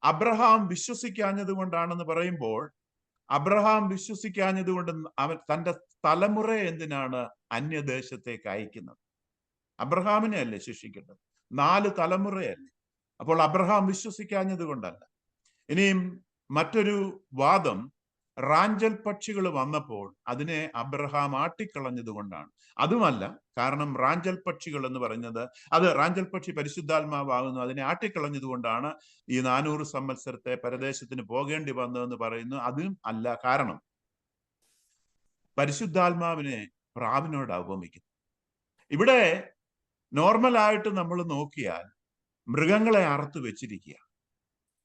അബ്രഹാം വിശ്വസിക്കാഞ്ഞത് കൊണ്ടാണെന്ന് പറയുമ്പോൾ, അബ്രഹാം വിശ്വസിക്കാഞ്ഞത് കൊണ്ട് അവൻ തന്റെ തലമുറ എന്തിനാണ് അന്യദേശത്തേക്ക് അയക്കുന്നത്? അബ്രഹാമിനെ അല്ലേ ശിക്ഷിക്കേണ്ടത്? 4 തലമുറയല്ലേ? അപ്പോൾ അബ്രഹാം വിശ്വസിക്കാഞ്ഞത് കൊണ്ടല്ല. ഇനിയും മറ്റൊരു വാദം, റാഞ്ചൽ പക്ഷികൾ വന്നപ്പോൾ അതിനെ അബ്രഹാം ആട്ടിക്കളഞ്ഞത് കൊണ്ടാണ്. അതുമല്ല. കാരണം റാഞ്ചൽ പക്ഷികൾ എന്ന് പറയുന്നത്, അത് റാഞ്ചൽ പക്ഷി പരിശുദ്ധാത്മാവാകുന്നു, അതിനെ ആട്ടിക്കളഞ്ഞത് കൊണ്ടാണ് ഈ 400 സംവത്സരത്തെ പരദേശത്തിന് പോകേണ്ടി വന്നതെന്ന് പറയുന്നു. അതും അല്ല. കാരണം പരിശുദ്ധാത്മാവിനെ പ്രാവിനോട് ഉപമിക്കുന്നു. ഇവിടെ നോർമലായിട്ട് നമ്മൾ നോക്കിയാൽ മൃഗങ്ങളെ അറുത്ത് വെച്ചിരിക്കുക,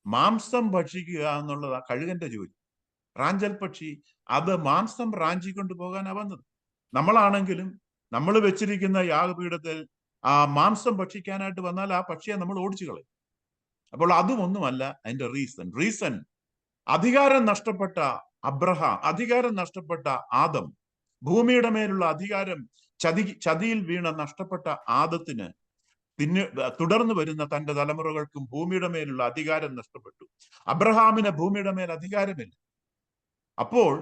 മാംസം ഭക്ഷിക്കുക എന്നുള്ളത് കഴുകന്റെ ജോലി. റാഞ്ചൽ പക്ഷി അത് മാംസം റാഞ്ചിക്കൊണ്ട് പോകാനാ വന്നത്. നമ്മളാണെങ്കിലും നമ്മൾ വെച്ചിരിക്കുന്ന യാഗപീഠത്തിൽ ആ മാംസം ഭക്ഷിക്കാനായിട്ട് വന്നാൽ ആ പക്ഷിയെ നമ്മൾ ഓടിച്ചു കളയും. അപ്പോൾ അതുമൊന്നുമല്ല അതിന്റെ റീസൺ അധികാരം നഷ്ടപ്പെട്ട അബ്രഹാം, അധികാരം നഷ്ടപ്പെട്ട ആദം, ഭൂമിയുടെ മേലുള്ള അധികാരം ചതിയിൽ വീണ നഷ്ടപ്പെട്ട ആദത്തിന് തുടർന്ന് വരുന്ന തന്റെ തലമുറകൾക്കും ഭൂമിയുടെ മേലുള്ള അധികാരം നഷ്ടപ്പെട്ടു. അബ്രഹാമിന് ഭൂമിയുടെ മേൽ അധികാരമില്ല. അപ്പോൾ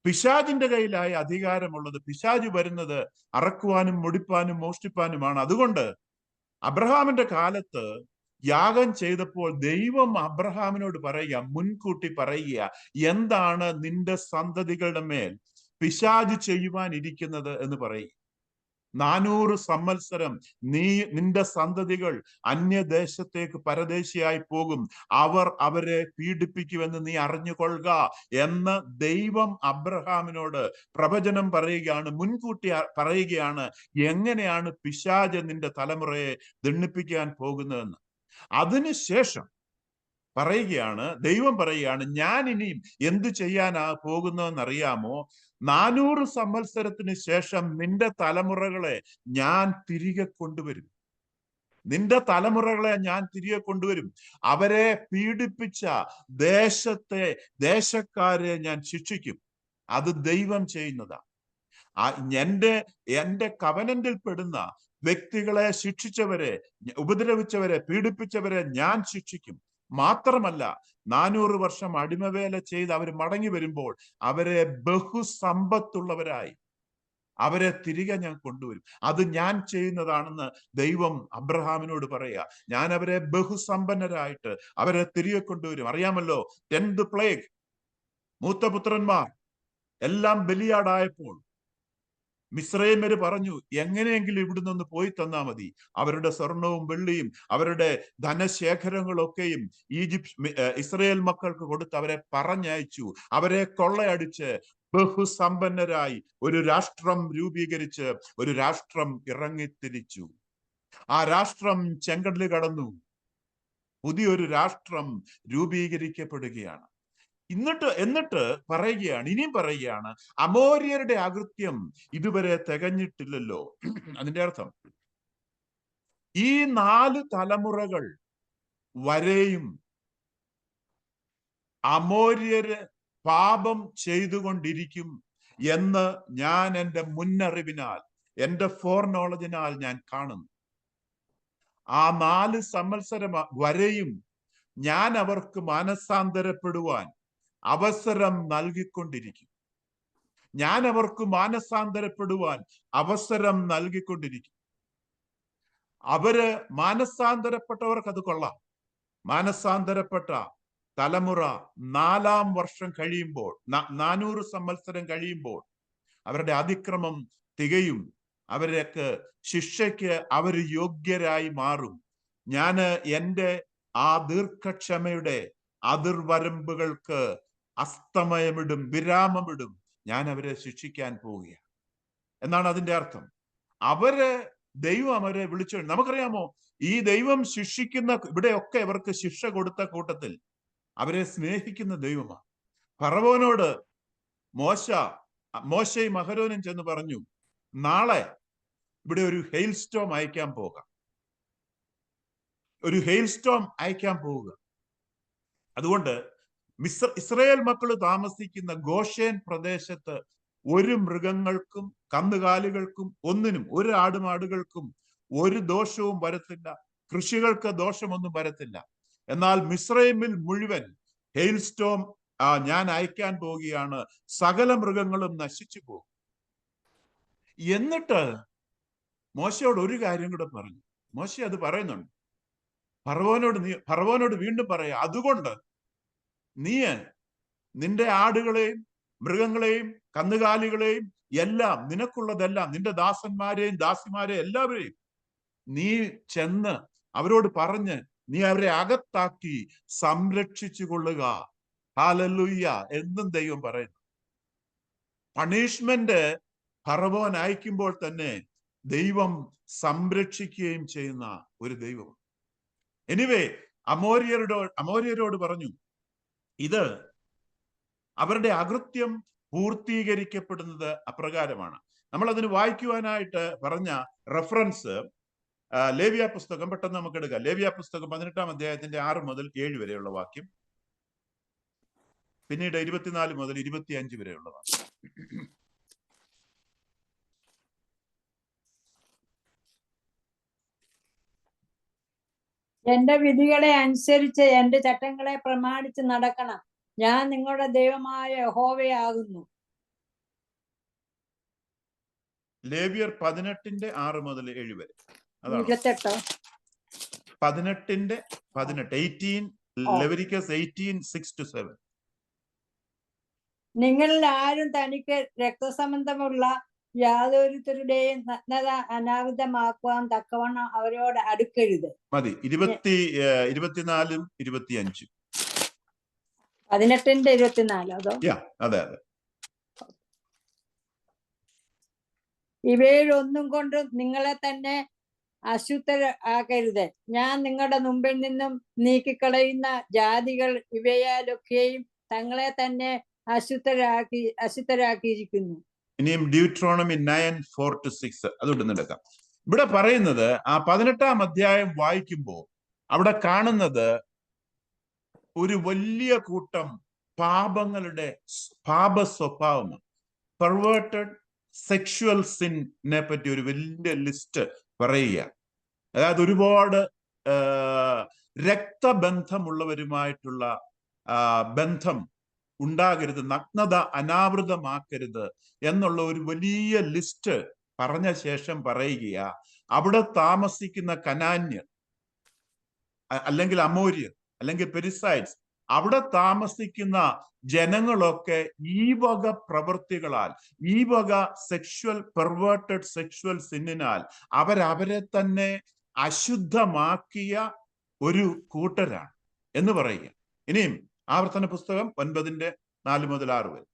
പിശാചിന്റെ കയ്യിലായ അധികാരമുള്ളത്. പിശാച് വരുന്നത് അറക്കുവാനും മുടിപ്പാനും മോഷ്ടിപ്പാനുമാണ്. അതുകൊണ്ട് അബ്രഹാമിന്റെ കാലത്ത് യാഗം ചെയ്തപ്പോൾ ദൈവം അബ്രഹാമിനോട് പറയുക, മുൻകൂട്ടി പറയുക, എന്താണ് നിന്റെ സന്തതികളുടെ മേൽ പിശാച് ചെയ്യുവാനിരിക്കുന്നത് എന്ന് പറയും. 400 സംവത്സരം നിന്റെ സന്തതികൾ അന്യദേശത്തേക്ക് പരദേശിയായി പോകും, അവരെ പീഡിപ്പിക്കുമെന്ന് നീ അറിഞ്ഞുകൊള്ളുക എന്ന് ദൈവം അബ്രഹാമിനോട് പ്രവചനം പറയുകയാണ്, മുൻകൂട്ടി പറയുകയാണ് എങ്ങനെയാണ് പിശാച് നിന്റെ തലമുറയെ ദണ്ഡിപ്പിക്കാൻ പോകുന്നതെന്ന്. അതിനുശേഷം പറയുകയാണ്, ദൈവം പറയുകയാണ്, ഞാൻ ഇനിയും എന്തു ചെയ്യാനാ പോകുന്നതെന്നറിയാമോ? 400 സംവത്സരത്തിന് ശേഷം നിന്റെ തലമുറകളെ ഞാൻ തിരികെ കൊണ്ടുവരും. നിന്റെ തലമുറകളെ ഞാൻ തിരികെ കൊണ്ടുവരും. അവരെ പീഡിപ്പിച്ച ദേശക്കാരെ ഞാൻ ശിക്ഷിക്കും. അത് ദൈവം ചെയ്യുന്നതാണ്. എന്റെ കവനന്റിൽ പെടുന്ന വ്യക്തികളെ ശിക്ഷിച്ചവരെ, ഉപദ്രവിച്ചവരെ, പീഡിപ്പിച്ചവരെ ഞാൻ ശിക്ഷിക്കും. മാത്രമല്ല 400 വർഷം അടിമവേല ചെയ്ത് അവർ മടങ്ങി വരുമ്പോൾ അവരെ ബഹുസമ്പത്തുള്ളവരായി അവരെ തിരികെ ഞാൻ കൊണ്ടുവരും. അത് ഞാൻ ചെയ്യുന്നതാണെന്ന് ദൈവം അബ്രഹാമിനോട് പറയുക. ഞാൻ അവരെ ബഹുസമ്പന്നരായിട്ട് അവരെ തിരികെ കൊണ്ടുവരും. അറിയാമല്ലോ, 10th പ്ലേഗ്, മൂത്തപുത്രന്മാർ എല്ലാം ബലിയാടായപ്പോൾ മിസ്രൈമ്യര് പറഞ്ഞു, എങ്ങനെയെങ്കിലും ഇവിടുന്ന് ഒന്ന് പോയി തന്നാ മതി. അവരുടെ സ്വർണവും വെള്ളിയും അവരുടെ ധനശേഖരങ്ങളൊക്കെയും ഇസ്രയേൽ മക്കൾക്ക് കൊടുത്ത് അവരെ പറഞ്ഞയച്ചു. അവരെ കൊള്ളയടിച്ച് ബഹുസമ്പന്നരായി ഒരു രാഷ്ട്രം രൂപീകരിച്ച് ഒരു രാഷ്ട്രം ഇറങ്ങിത്തിരിച്ചു. ആ രാഷ്ട്രം ചെങ്കടല് കടന്നു. പുതിയൊരു രാഷ്ട്രം രൂപീകരിക്കപ്പെടുകയാണ്. എന്നിട്ട് പറയുകയാണ്, ഇനിയും പറയുകയാണ്, അമോര്യരുടെ അകൃത്യം ഇതുവരെ തികഞ്ഞിട്ടില്ലല്ലോ. അതിന്റെ അർത്ഥം ഈ 4 തലമുറകൾ വരെയും അമോര്യര് പാപം ചെയ്തുകൊണ്ടിരിക്കും എന്ന് ഞാൻ എൻ്റെ മുന്നറിവിനാൽ, എൻ്റെ ഫോർനോളജിനാൽ ഞാൻ കാണുന്നു. ആ 4 സംവത്സരം വരെയും ഞാൻ അവർക്ക് മാനസാന്തരപ്പെടുവാൻ അവസരം നൽകിക്കൊണ്ടിരിക്കും. ഞാൻ അവർക്ക് മാനസാന്തരപ്പെടുവാൻ അവസരം നൽകിക്കൊണ്ടിരിക്കും. അവര് മാനസാന്തരപ്പെട്ടവർക്ക് അത് കൊള്ളാം. മാനസാന്തരപ്പെട്ട തലമുറ 4-ാം വർഷം കഴിയുമ്പോൾ, 400 സംവത്സരം കഴിയുമ്പോൾ അവരുടെ അതിക്രമം തികയും. അവർക്ക് ശിക്ഷയ്ക്ക് അവർ യോഗ്യരായി മാറും. ഞാൻ എൻ്റെ ആ ദീർഘക്ഷമയുടെ അതിർവരമ്പുകൾക്ക് അസ്തമയമിടും, വിരാമമിടും. ഞാൻ അവരെ ശിക്ഷിക്കാൻ പോവുകയാണ് എന്നാണ് അതിന്റെ അർത്ഥം. ദൈവം അവരെ വിളിച്ചു. നമുക്കറിയാമോ, ഈ ദൈവം ശിക്ഷിക്കുന്ന, ഇവിടെയൊക്കെ ഇവർക്ക് ശിക്ഷ കൊടുത്ത കൂട്ടത്തിൽ അവരെ സ്നേഹിക്കുന്ന ദൈവമാണ്. ഫറവോനോട് മോശയും അഹരോനും ചെന്ന് പറഞ്ഞു, നാളെ ഇവിടെ ഒരു ഹെയിൽ സ്റ്റോം അയക്കാൻ പോവുക, ഒരു ഹെയിൽ സ്റ്റോം അയക്കാൻ പോവുക. അതുകൊണ്ട് ഇസ്രായേൽ മക്കൾ താമസിക്കുന്ന ഗോഷേൻ പ്രദേശത്ത് ഒരു മൃഗങ്ങൾക്കും കന്നുകാലികൾക്കും ഒന്നിനും, ഒരു ആടുമാടുകൾക്കും ഒരു ദോഷവും വരത്തില്ല. കൃഷികൾക്ക് ദോഷമൊന്നും വരത്തില്ല. എന്നാൽ മിസ്രൈമിൽ മുഴുവൻ ഹെയിൽ സ്റ്റോം ഞാൻ അയക്കാൻ പോവുകയാണ്, സകല മൃഗങ്ങളും നശിച്ചു പോകും. എന്നിട്ട് മോശയോട് ഒരു കാര്യം കൂടെ പറഞ്ഞു. മോശ അത് പറയുന്നുണ്ട്. ഫറവോനോട് വീണ്ടും പറയാ, അതുകൊണ്ട് നീ നിന്റെ ആടുകളെയും മൃഗങ്ങളെയും കന്നുകാലികളെയും എല്ലാം, നിനക്കുള്ളതെല്ലാം, നിന്റെ ദാസന്മാരെയും ദാസിമാരെയും എല്ലാവരെയും നീ ചെന്ന് അവരോട് പറഞ്ഞ് നീ അവരെ അകത്താക്കി സംരക്ഷിച്ചു കൊള്ളുക. ഹല്ലേലൂയ എന്നും ദൈവം പറയുന്നു. പണിഷ്മെന്റ് ഫറവോൻ അയക്കുമ്പോൾ തന്നെ ദൈവം സംരക്ഷിക്കുകയും ചെയ്യുന്ന ഒരു ദൈവം. എനിവേ, അമോര്യരോട് പറഞ്ഞു, ഇത് അവരുടെ അകൃത്യം പൂർത്തീകരിക്കപ്പെടുന്നത് അപ്രകാരമാണ്. നമ്മൾ അതിന് വായിക്കുവാനായിട്ട് പറഞ്ഞ റെഫറൻസ് ലേവ്യ പുസ്തകം പെട്ടെന്ന് നമുക്ക് എടുക്കാം. ലേവ്യ പുസ്തകം 18-ാം അധ്യായത്തിന്റെ 6 മുതൽ 7 വരെയുള്ള വാക്യം, പിന്നീട് 24 മുതൽ 25 വരെയുള്ള വാക്യം. എന്റെ വിധികളെ അനുസരിച്ച് എന്റെ ചട്ടങ്ങളെ പ്രമാണിച്ച് നടക്കണം. ഞാൻ നിങ്ങളുടെ ദൈവമായ യഹോവയാകുന്നു. ലേവ്യർ 18-ന്റെ 6 മുതൽ 7 വരെ. അതാണ് 28. 18 ലെവിറ്റിക്കസ് 18:6-7. നിങ്ങളിൽ ആരും തനിക്ക് രക്തസംബന്ധമുള്ള യാതൊരുത്തരുടെയും നഗ്നത അനാവൃതമാക്കുവാൻ തക്കവണ്ണം അവരോട് അടുക്കരുത്. മതി. 24-ഉം 25. 18-ന്റെ 24. അതോ? അതെ. ഇവയിലൊന്നും കൊണ്ടും നിങ്ങളെ തന്നെ അശുദ്ധരാക്കരുത്. ഞാൻ നിങ്ങളുടെ മുമ്പിൽ നിന്നും നീക്കിക്കളയുന്ന ജാതികൾ ഇവയാലൊക്കെയും തങ്ങളെ തന്നെ അശുദ്ധരാക്കിയിരിക്കുന്നു. ഇനിയും ഡ്യൂട്രോണമി 9:4-6 അതുകൊണ്ട് എടുക്കാം. ഇവിടെ പറയുന്നത് ആ 18-ാം അധ്യായം വായിക്കുമ്പോൾ അവിടെ കാണുന്നത് ഒരു വലിയ കൂട്ടം പാപ സ്വഭാവമാണ്. പെർവേർട്ടഡ് സെക്ഷുവൽ സിന്നെ പറ്റി ഒരു വലിയ ലിസ്റ്റ് പറയുക. അതായത് ഒരുപാട് രക്തബന്ധമുള്ളവരുമായിട്ടുള്ള ബന്ധം ഉണ്ടാകരുത്, നഗ്നത അനാവൃതമാക്കരുത് എന്നുള്ള ഒരു വലിയ ലിസ്റ്റ് പറഞ്ഞ ശേഷം പറയുക, അവിടെ താമസിക്കുന്ന കനാന്യർ അല്ലെങ്കിൽ അമോര്യർ അല്ലെങ്കിൽ പെരിസൈഡ്സ്, അവിടെ താമസിക്കുന്ന ജനങ്ങളൊക്കെ ഈ വക പ്രവൃത്തികളാൽ, ഈ വക പെർവേർട്ടഡ് സെക്ഷുവൽ സിന്നിനാൽ അവരെ തന്നെ അശുദ്ധമാക്കിയ ഒരു കൂട്ടരാണ് എന്ന് പറയുക. ഇനിയും ആവർത്തന പുസ്തകം 9-4 മുതൽ 6 വരെ.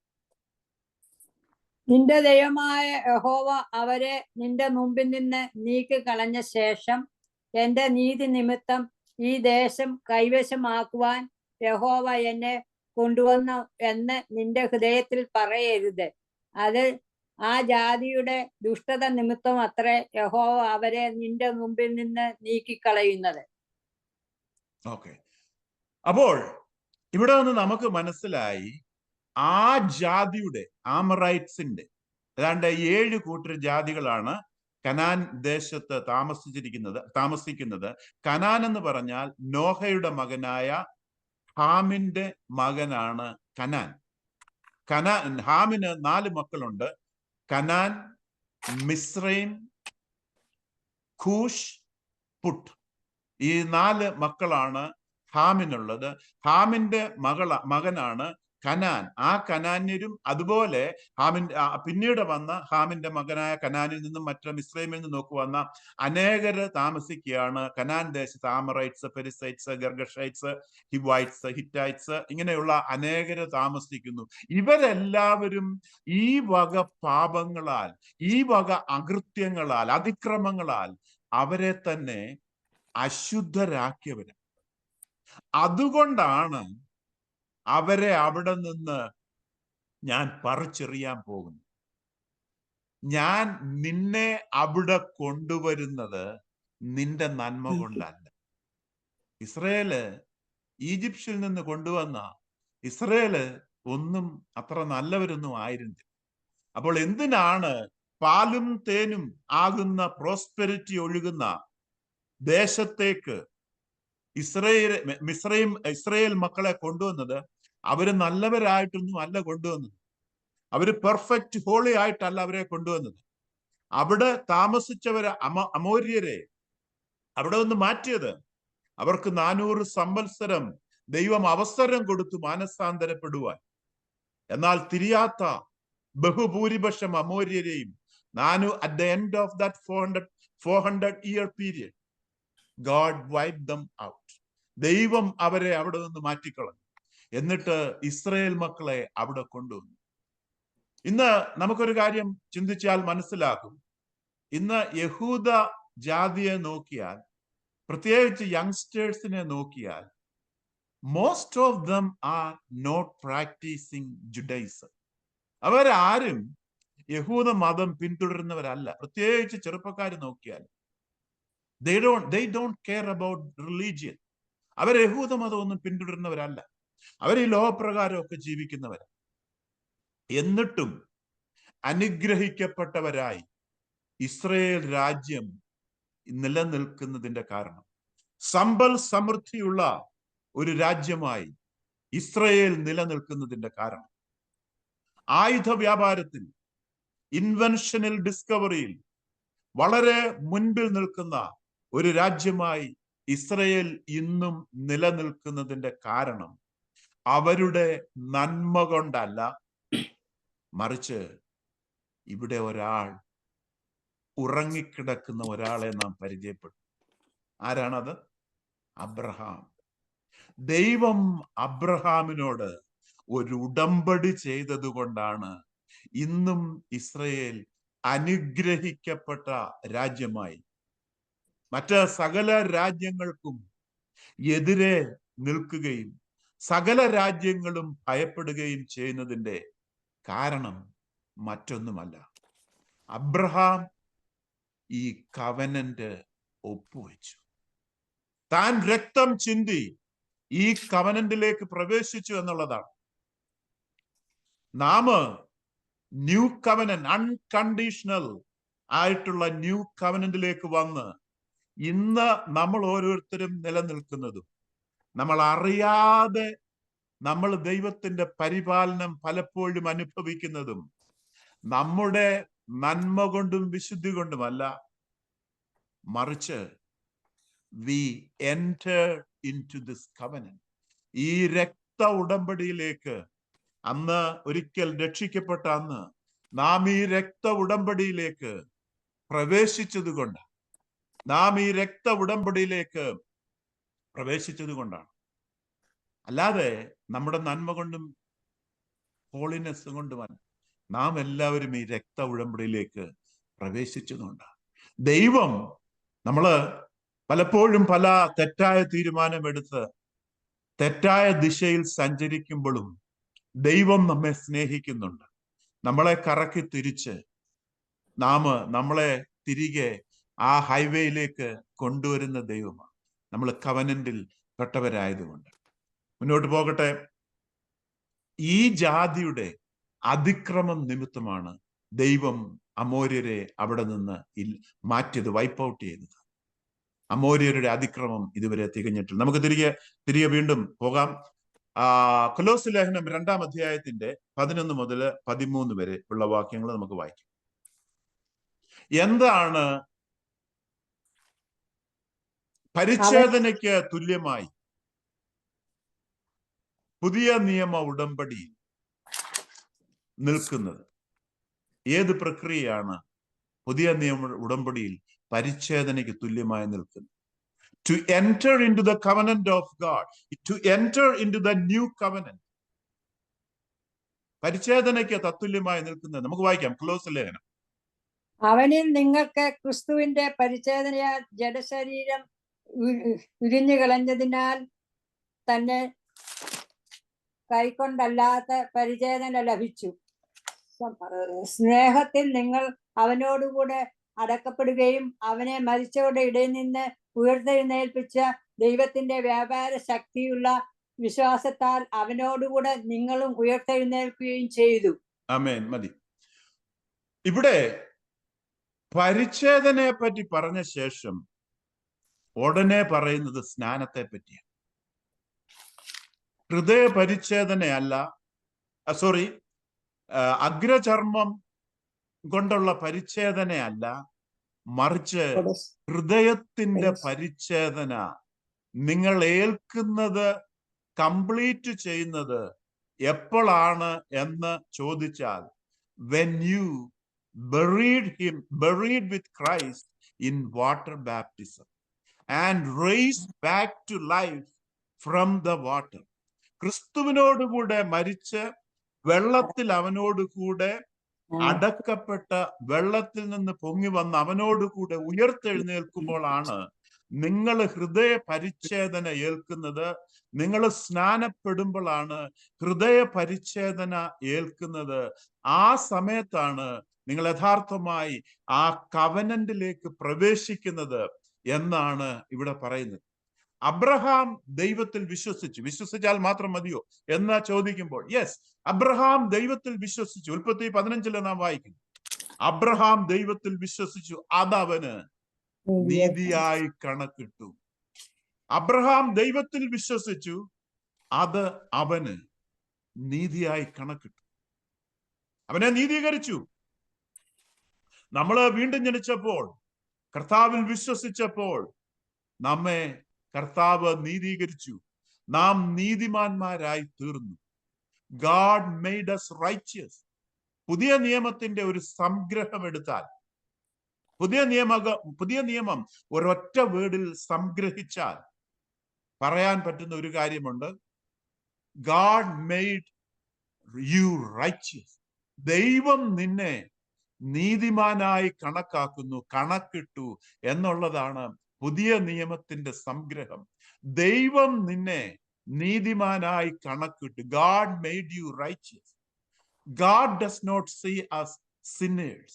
നിന്റെ ദൈവമായ യഹോവ അവരെ നിന്റെ മുമ്പിൽ നിന്ന് നീക്കിക്കളഞ്ഞ ശേഷം എന്റെ നീതി നിമിത്തം ഈ ദേശം കൈവശമാക്കുവാൻ യഹോവ എന്നെ കൊണ്ടുവന്നു എന്ന് നിന്റെ ഹൃദയത്തിൽ പറയരുത്. അത് ആ ജാതിയുടെ ദുഷ്ടത നിമിത്തം അത്രേ യഹോവ അവരെ നിന്റെ മുമ്പിൽ നിന്ന് നീക്കിക്കളയുന്നത്. ഓക്കെ, അപ്പോൾ ഇവിടെ നിന്ന് നമുക്ക് മനസ്സിലായി ആ ജാതിയുടെ, ആമറൈറ്റ്സിന്റെ ഏതാണ്ട് 7 കൂട്ടർ ജാതികളാണ് കനാൻ ദേശത്ത് താമസിക്കുന്നത്. കനാൻ എന്ന് പറഞ്ഞാൽ നോഹയുടെ മകനായ ഹാമിന്റെ മകനാണ് കനാൻ. ഹാമിന് 4 മക്കളുണ്ട്. കനാൻ, മിസ്രൈം, കൂഷ്, പുട്ട്. ഈ 4 മക്കളാണ് ഹാമിനുള്ളത്. ഹാമിന്റെ മകനാണ് കനാൻ. ആ കനാന്യരും അതുപോലെ പിന്നീട് വന്ന ഹാമിന്റെ മകനായ കനാനിൽ നിന്നും മറ്റു മിസ്രൈമിൽ നിന്നും വന്ന അനേകര് താമസിക്കുകയാണ് കനാൻ ദേശത്ത്. ആമറൈറ്റ്സ്, പെരിസൈറ്റ്സ്, ഗർഗഷൈറ്റ്സ്, ഹിവൈറ്റ്സ്, ഹിറ്റൈറ്റ്സ്, ഇങ്ങനെയുള്ള അനേകര് താമസിക്കുന്നു. ഇവരെല്ലാവരും ഈ വക പാപങ്ങളാൽ, ഈ വക അകൃത്യങ്ങളാൽ, അതിക്രമങ്ങളാൽ അവരെ തന്നെ അശുദ്ധരാക്കിയവര്. അതുകൊണ്ടാണ് അവരെ അവിടെ നിന്ന് ഞാൻ പറിച്ചെറിയാൻ പോകുന്നു. ഞാൻ നിന്നെ അവിടെ കൊണ്ടുവരുന്നത് നിന്റെ നന്മ കൊണ്ടല്ല. ഇസ്രയേല് ഈജിപ്തിൽ നിന്ന് കൊണ്ടുവന്ന ഇസ്രയേല് ഒന്നും അത്ര നല്ലവരൊന്നും ആയിരുന്നില്ല. അപ്പോൾ എന്തിനാണ് പാലും തേനും ആകുന്ന പ്രോസ്പെരിറ്റി ഒഴുകുന്ന ദേശത്തേക്ക് ഇസ്രയേൽ മക്കളെ കൊണ്ടുവന്നത്? അവര് നല്ലവരായിട്ടൊന്നും അല്ല കൊണ്ടുവന്നത്. അവര് പെർഫെക്റ്റ് ഹോളി ആയിട്ടല്ല അവരെ കൊണ്ടുവന്നത്. അവിടെ താമസിച്ചവരെ അമോര്യരെ അവിടെ ഒന്ന് മാറ്റിയത്. അവർക്ക് 400 സംവത്സരം ദൈവം അവസരം കൊടുത്തു മാനസാന്തരപ്പെടുവാൻ. എന്നാൽ തിരിയാത്ത ബഹുഭൂരിപക്ഷം അമോര്യരെയും at the end of that 400-year period God wiped them out. ദൈവം അവരെ അവിടെ നിന്ന് മാറ്റിക്കളഞ്ഞു. എന്നിട്ട് ഇസ്രയേൽ മക്കളെ അവിടെ കൊണ്ടുവന്നു. ഇന്ന് നമുക്കൊരു കാര്യം ചിന്തിച്ചാൽ മനസ്സിലാക്കും. ഇന്ന് യഹൂദ ജാതിയെ നോക്കിയാൽ, പ്രത്യേകിച്ച് യങ്സ്റ്റേഴ്സിനെ നോക്കിയാൽ, most of them are not practising Judaism. അവരാരും യഹൂദ മതം പിന്തുടരുന്നവരല്ല. പ്രത്യേകിച്ച് ചെറുപ്പക്കാർ നോക്കിയാൽ they don't care about religion. അവർ യഹൂദ മതമൊന്നും പിന്തുടരുന്നവരല്ല. അവർ ഈ ലോകപ്രകാരമൊക്കെ ജീവിക്കുന്നവരാ. എന്നിട്ടും അനുഗ്രഹിക്കപ്പെട്ടവരായി ഇസ്രായേൽ രാജ്യം നിലനിൽക്കുന്നതിന്റെ കാരണം, സമ്പൽ സമൃദ്ധിയുള്ള ഒരു രാജ്യമായി ഇസ്രായേൽ നിലനിൽക്കുന്നതിന്റെ കാരണം, ആയുധ വ്യാപാരത്തിൽ, ഇൻവെൻഷനിൽ, ഡിസ്കവറിയിൽ വളരെ മുൻപിൽ നിൽക്കുന്ന ഒരു രാജ്യമായി ഇസ്രായേൽ ഇന്നും നിലനിൽക്കുന്നതിന്റെ കാരണം അവരുടെ നന്മ കൊണ്ടല്ല, മറിച്ച് ഇവിടെ ഒരാൾ, ഉറങ്ങിക്കിടക്കുന്ന ഒരാളെ നാം പരിചയപ്പെടും. ആരാണത്? അബ്രഹാം. ദൈവം അബ്രഹാമിനോട് ഒരു ഉടമ്പടി ചെയ്തത് കൊണ്ടാണ് ഇന്നും ഇസ്രായേൽ അനുഗ്രഹിക്കപ്പെട്ട രാജ്യമായി മറ്റ് സകല രാജ്യങ്ങൾക്കും എതിരെ നിൽക്കുകയും സകല രാജ്യങ്ങളും ഭയപ്പെടുകയും ചെയ്യുന്നതിന്റെ കാരണം മറ്റൊന്നുമല്ല, അബ്രഹാം ഈ കവനന്റ് ഒപ്പുവെച്ചു. താൻ രക്തം ചിന്തി ഈ കവനന്റിലേക്ക് പ്രവേശിച്ചു എന്നുള്ളതാണ്. നാം ന്യൂ കവനന്റ്, അൺകണ്ടീഷണൽ ആയിട്ടുള്ള ന്യൂ കവനന്റിലേക്ക് വന്ന് ഇന്ന് നമ്മൾ ഓരോരുത്തരും നിലനിൽക്കുന്നതും, നമ്മൾ അറിയാതെ നമ്മൾ ദൈവത്തിന്റെ പരിപാലനം പലപ്പോഴും അനുഭവിക്കുന്നതും നമ്മുടെ നന്മ കൊണ്ടും വിശുദ്ധി കൊണ്ടുമല്ല, മറിച്ച് we entered into this covenant. ഈ രക്ത ഉടമ്പടിയിലേക്ക് അന്ന് ഒരിക്കൽ രക്ഷിക്കപ്പെട്ട അന്ന് നാം ഈ രക്ത ഉടമ്പടിയിലേക്ക് പ്രവേശിച്ചത് കൊണ്ട്, നാം ഈ രക്ത ഉടമ്പടിയിലേക്ക് പ്രവേശിച്ചത് കൊണ്ടാണ്. അല്ലാതെ നമ്മുടെ നന്മ കൊണ്ടും ഹോളിനെസ് കൊണ്ടുമല്ല, നാം എല്ലാവരും ഈ രക്ത ഉടമ്പടിയിലേക്ക് പ്രവേശിച്ചതുകൊണ്ടാണ്. ദൈവം, നമ്മള് പലപ്പോഴും പല തെറ്റായ തീരുമാനമെടുത്ത് തെറ്റായ ദിശയിൽ സഞ്ചരിക്കുമ്പോഴും ദൈവം നമ്മെ സ്നേഹിക്കുന്നുണ്ട്. നമ്മളെ കറക്കി തിരിച്ച് നമ്മളെ തിരികെ ആ ഹൈവേയിലേക്ക് കൊണ്ടുവരുന്ന ദൈവമാണ്. നമ്മൾ കവനന്റിൽ പെട്ടവരായതുകൊണ്ട്. മുന്നോട്ട് പോകട്ടെ. ഈ ജാതിയുടെ അതിക്രമം നിമിത്തമാണ് ദൈവം അമോര്യരെ അവിടെ നിന്ന് മാറ്റിയത്, വൈപ്പ് ഔട്ട് ചെയ്തത്. അമോര്യരുടെ അതിക്രമം ഇതുവരെ തികഞ്ഞിട്ടില്ല. നമുക്ക് തിരികെ വീണ്ടും പോകാം. കൊലോസ്യ ലേഖനം 2-ാം അധ്യായത്തിന്റെ 11 മുതൽ 13 വരെ ഉള്ള വാക്യങ്ങൾ നമുക്ക് വായിക്കാം. എന്താണ് പരിച്ഛേദനയ്ക്ക് തുല്യമായി പുതിയ നിയമ ഉടമ്പടിയിൽ നിൽക്കുന്നത്? ഏത് പ്രക്രിയയാണ് പുതിയ നിയമ ഉടമ്പടിയിൽ പരിച്ഛേദനയ്ക്ക് തുല്യമായി നിൽക്കുന്നത്? To enter into the covenant of God, to enter into the new covenant. പരിച്ഛേദനയ്ക്ക് തത്തുല്യമായി നിൽക്കുന്നത് നമുക്ക് വായിക്കാം. കൊലോസ്യ ലേഖനം. അവനിൽ നിങ്ങൾക്ക് ക്രിസ്തുവിന്റെ പരിച്ഛേദനയാൽ ജഡശരീരം ഉരിഞ്ഞു കളഞ്ഞതിനാൽ തന്നെ കൈക്കൊണ്ടല്ലാത്ത പരിച്ഛേദന ലഭിച്ചു. സ്നേഹത്തിൽ നിങ്ങൾ അവനോടുകൂടെ അടക്കപ്പെടുകയും അവനെ മരിച്ചവരുടെ ഇടയിൽ നിന്ന് ഉയർത്തെഴുന്നേൽപ്പിച്ച ദൈവത്തിന്റെ വ്യാപാര ശക്തിയുള്ള വിശ്വാസത്താൽ അവനോടുകൂടെ നിങ്ങളും ഉയർത്തെഴുന്നേൽക്കുകയും ചെയ്തു. ആമേൻ. മതി. ഇവിടെ പരിച്ഛേദനയെ പറ്റി പറഞ്ഞ ശേഷം ഉടനെ പറയുന്നത് സ്നാനത്തെ പറ്റിയാണ്. ഹൃദയ പരിച്ഛേദനയല്ല, അഗ്രചർമ്മം കൊണ്ടുള്ള പരിച്ഛേദനയല്ല, മറിച്ച് ഹൃദയത്തിന്റെ പരിച്ഛേദന. നിങ്ങൾ ഏൽക്കുന്നത്, കംപ്ലീറ്റ് ചെയ്യുന്നത് എപ്പോഴാണ് എന്ന് ചോദിച്ചാൽ, when you buried with Christ in water baptism and raised back to life from the water. ക്രിസ്തുവിനോടുകൂടെ മരിച്ച് വെള്ളത്തിൽ അവനോടുകൂടെ അടക്കപ്പെട്ട, വെള്ളത്തിൽ നിന്ന് പൊങ്ങി വന്ന് അവനോടുകൂടെ ഉയർത്തെഴുന്നേൽക്കുമ്പോഴാണ് നിങ്ങൾ ഹൃദയ പരിച്ഛേദന ഏൽക്കുന്നത്. നിങ്ങൾ സ്നാനപ്പെടുമ്പോഴാണ് ഹൃദയ പരിച്ഛേദന ഏൽക്കുന്നത്. ആ സമയത്താണ് നിങ്ങൾ യഥാർത്ഥമായി ആ കവനന്റിലേക്ക് പ്രവേശിക്കുന്നത്. എന്നാണ് ഇവിടെ പറയുന്നത്. അബ്രഹാം ദൈവത്തിൽ വിശ്വസിച്ചാൽ മാത്രം മതിയോ എന്ന് ചോദിക്കുമ്പോൾ, യെസ്, അബ്രഹാം ദൈവത്തിൽ വിശ്വസിച്ചു. ഉൽപ്പത്തി 15 നാം വായിക്കുന്നു, അബ്രഹാം ദൈവത്തിൽ വിശ്വസിച്ചു, അതവന് നീതിയായി കണക്കിട്ടു. അബ്രഹാം ദൈവത്തിൽ വിശ്വസിച്ചു, അത് അവന് നീതിയായി കണക്കിട്ടു. അവനെ നീതീകരിച്ചു. നമ്മള് വീണ്ടും ജനിച്ചപ്പോൾ, കർത്താവിൽ വിശ്വസിച്ചപ്പോൾ നമ്മെ കർത്താവ് നീതീകരിച്ചു. നാം നീതിമാന്മാരായി തീർന്നു. God made us righteous. പുതിയ നിയമത്തിന്റെ ഒരു സംഗ്രഹം എടുത്താൽ, പുതിയ നിയമം ഒരൊറ്റ വേർഡിൽ സംഗ്രഹിച്ചാൽ പറയാൻ പറ്റുന്ന ഒരു കാര്യമുണ്ട്. God made U righteous. ദൈവം നിന്നെ നീതിമാനായി കണക്കിട്ടു എന്നുള്ളതാണ് പുതിയ നിയമത്തിന്റെ സംഗ്രഹം. ദൈവം നിന്നെ നീതിമാനായി കണക്കിട്ടു. God made you righteous. God does not see us sinners.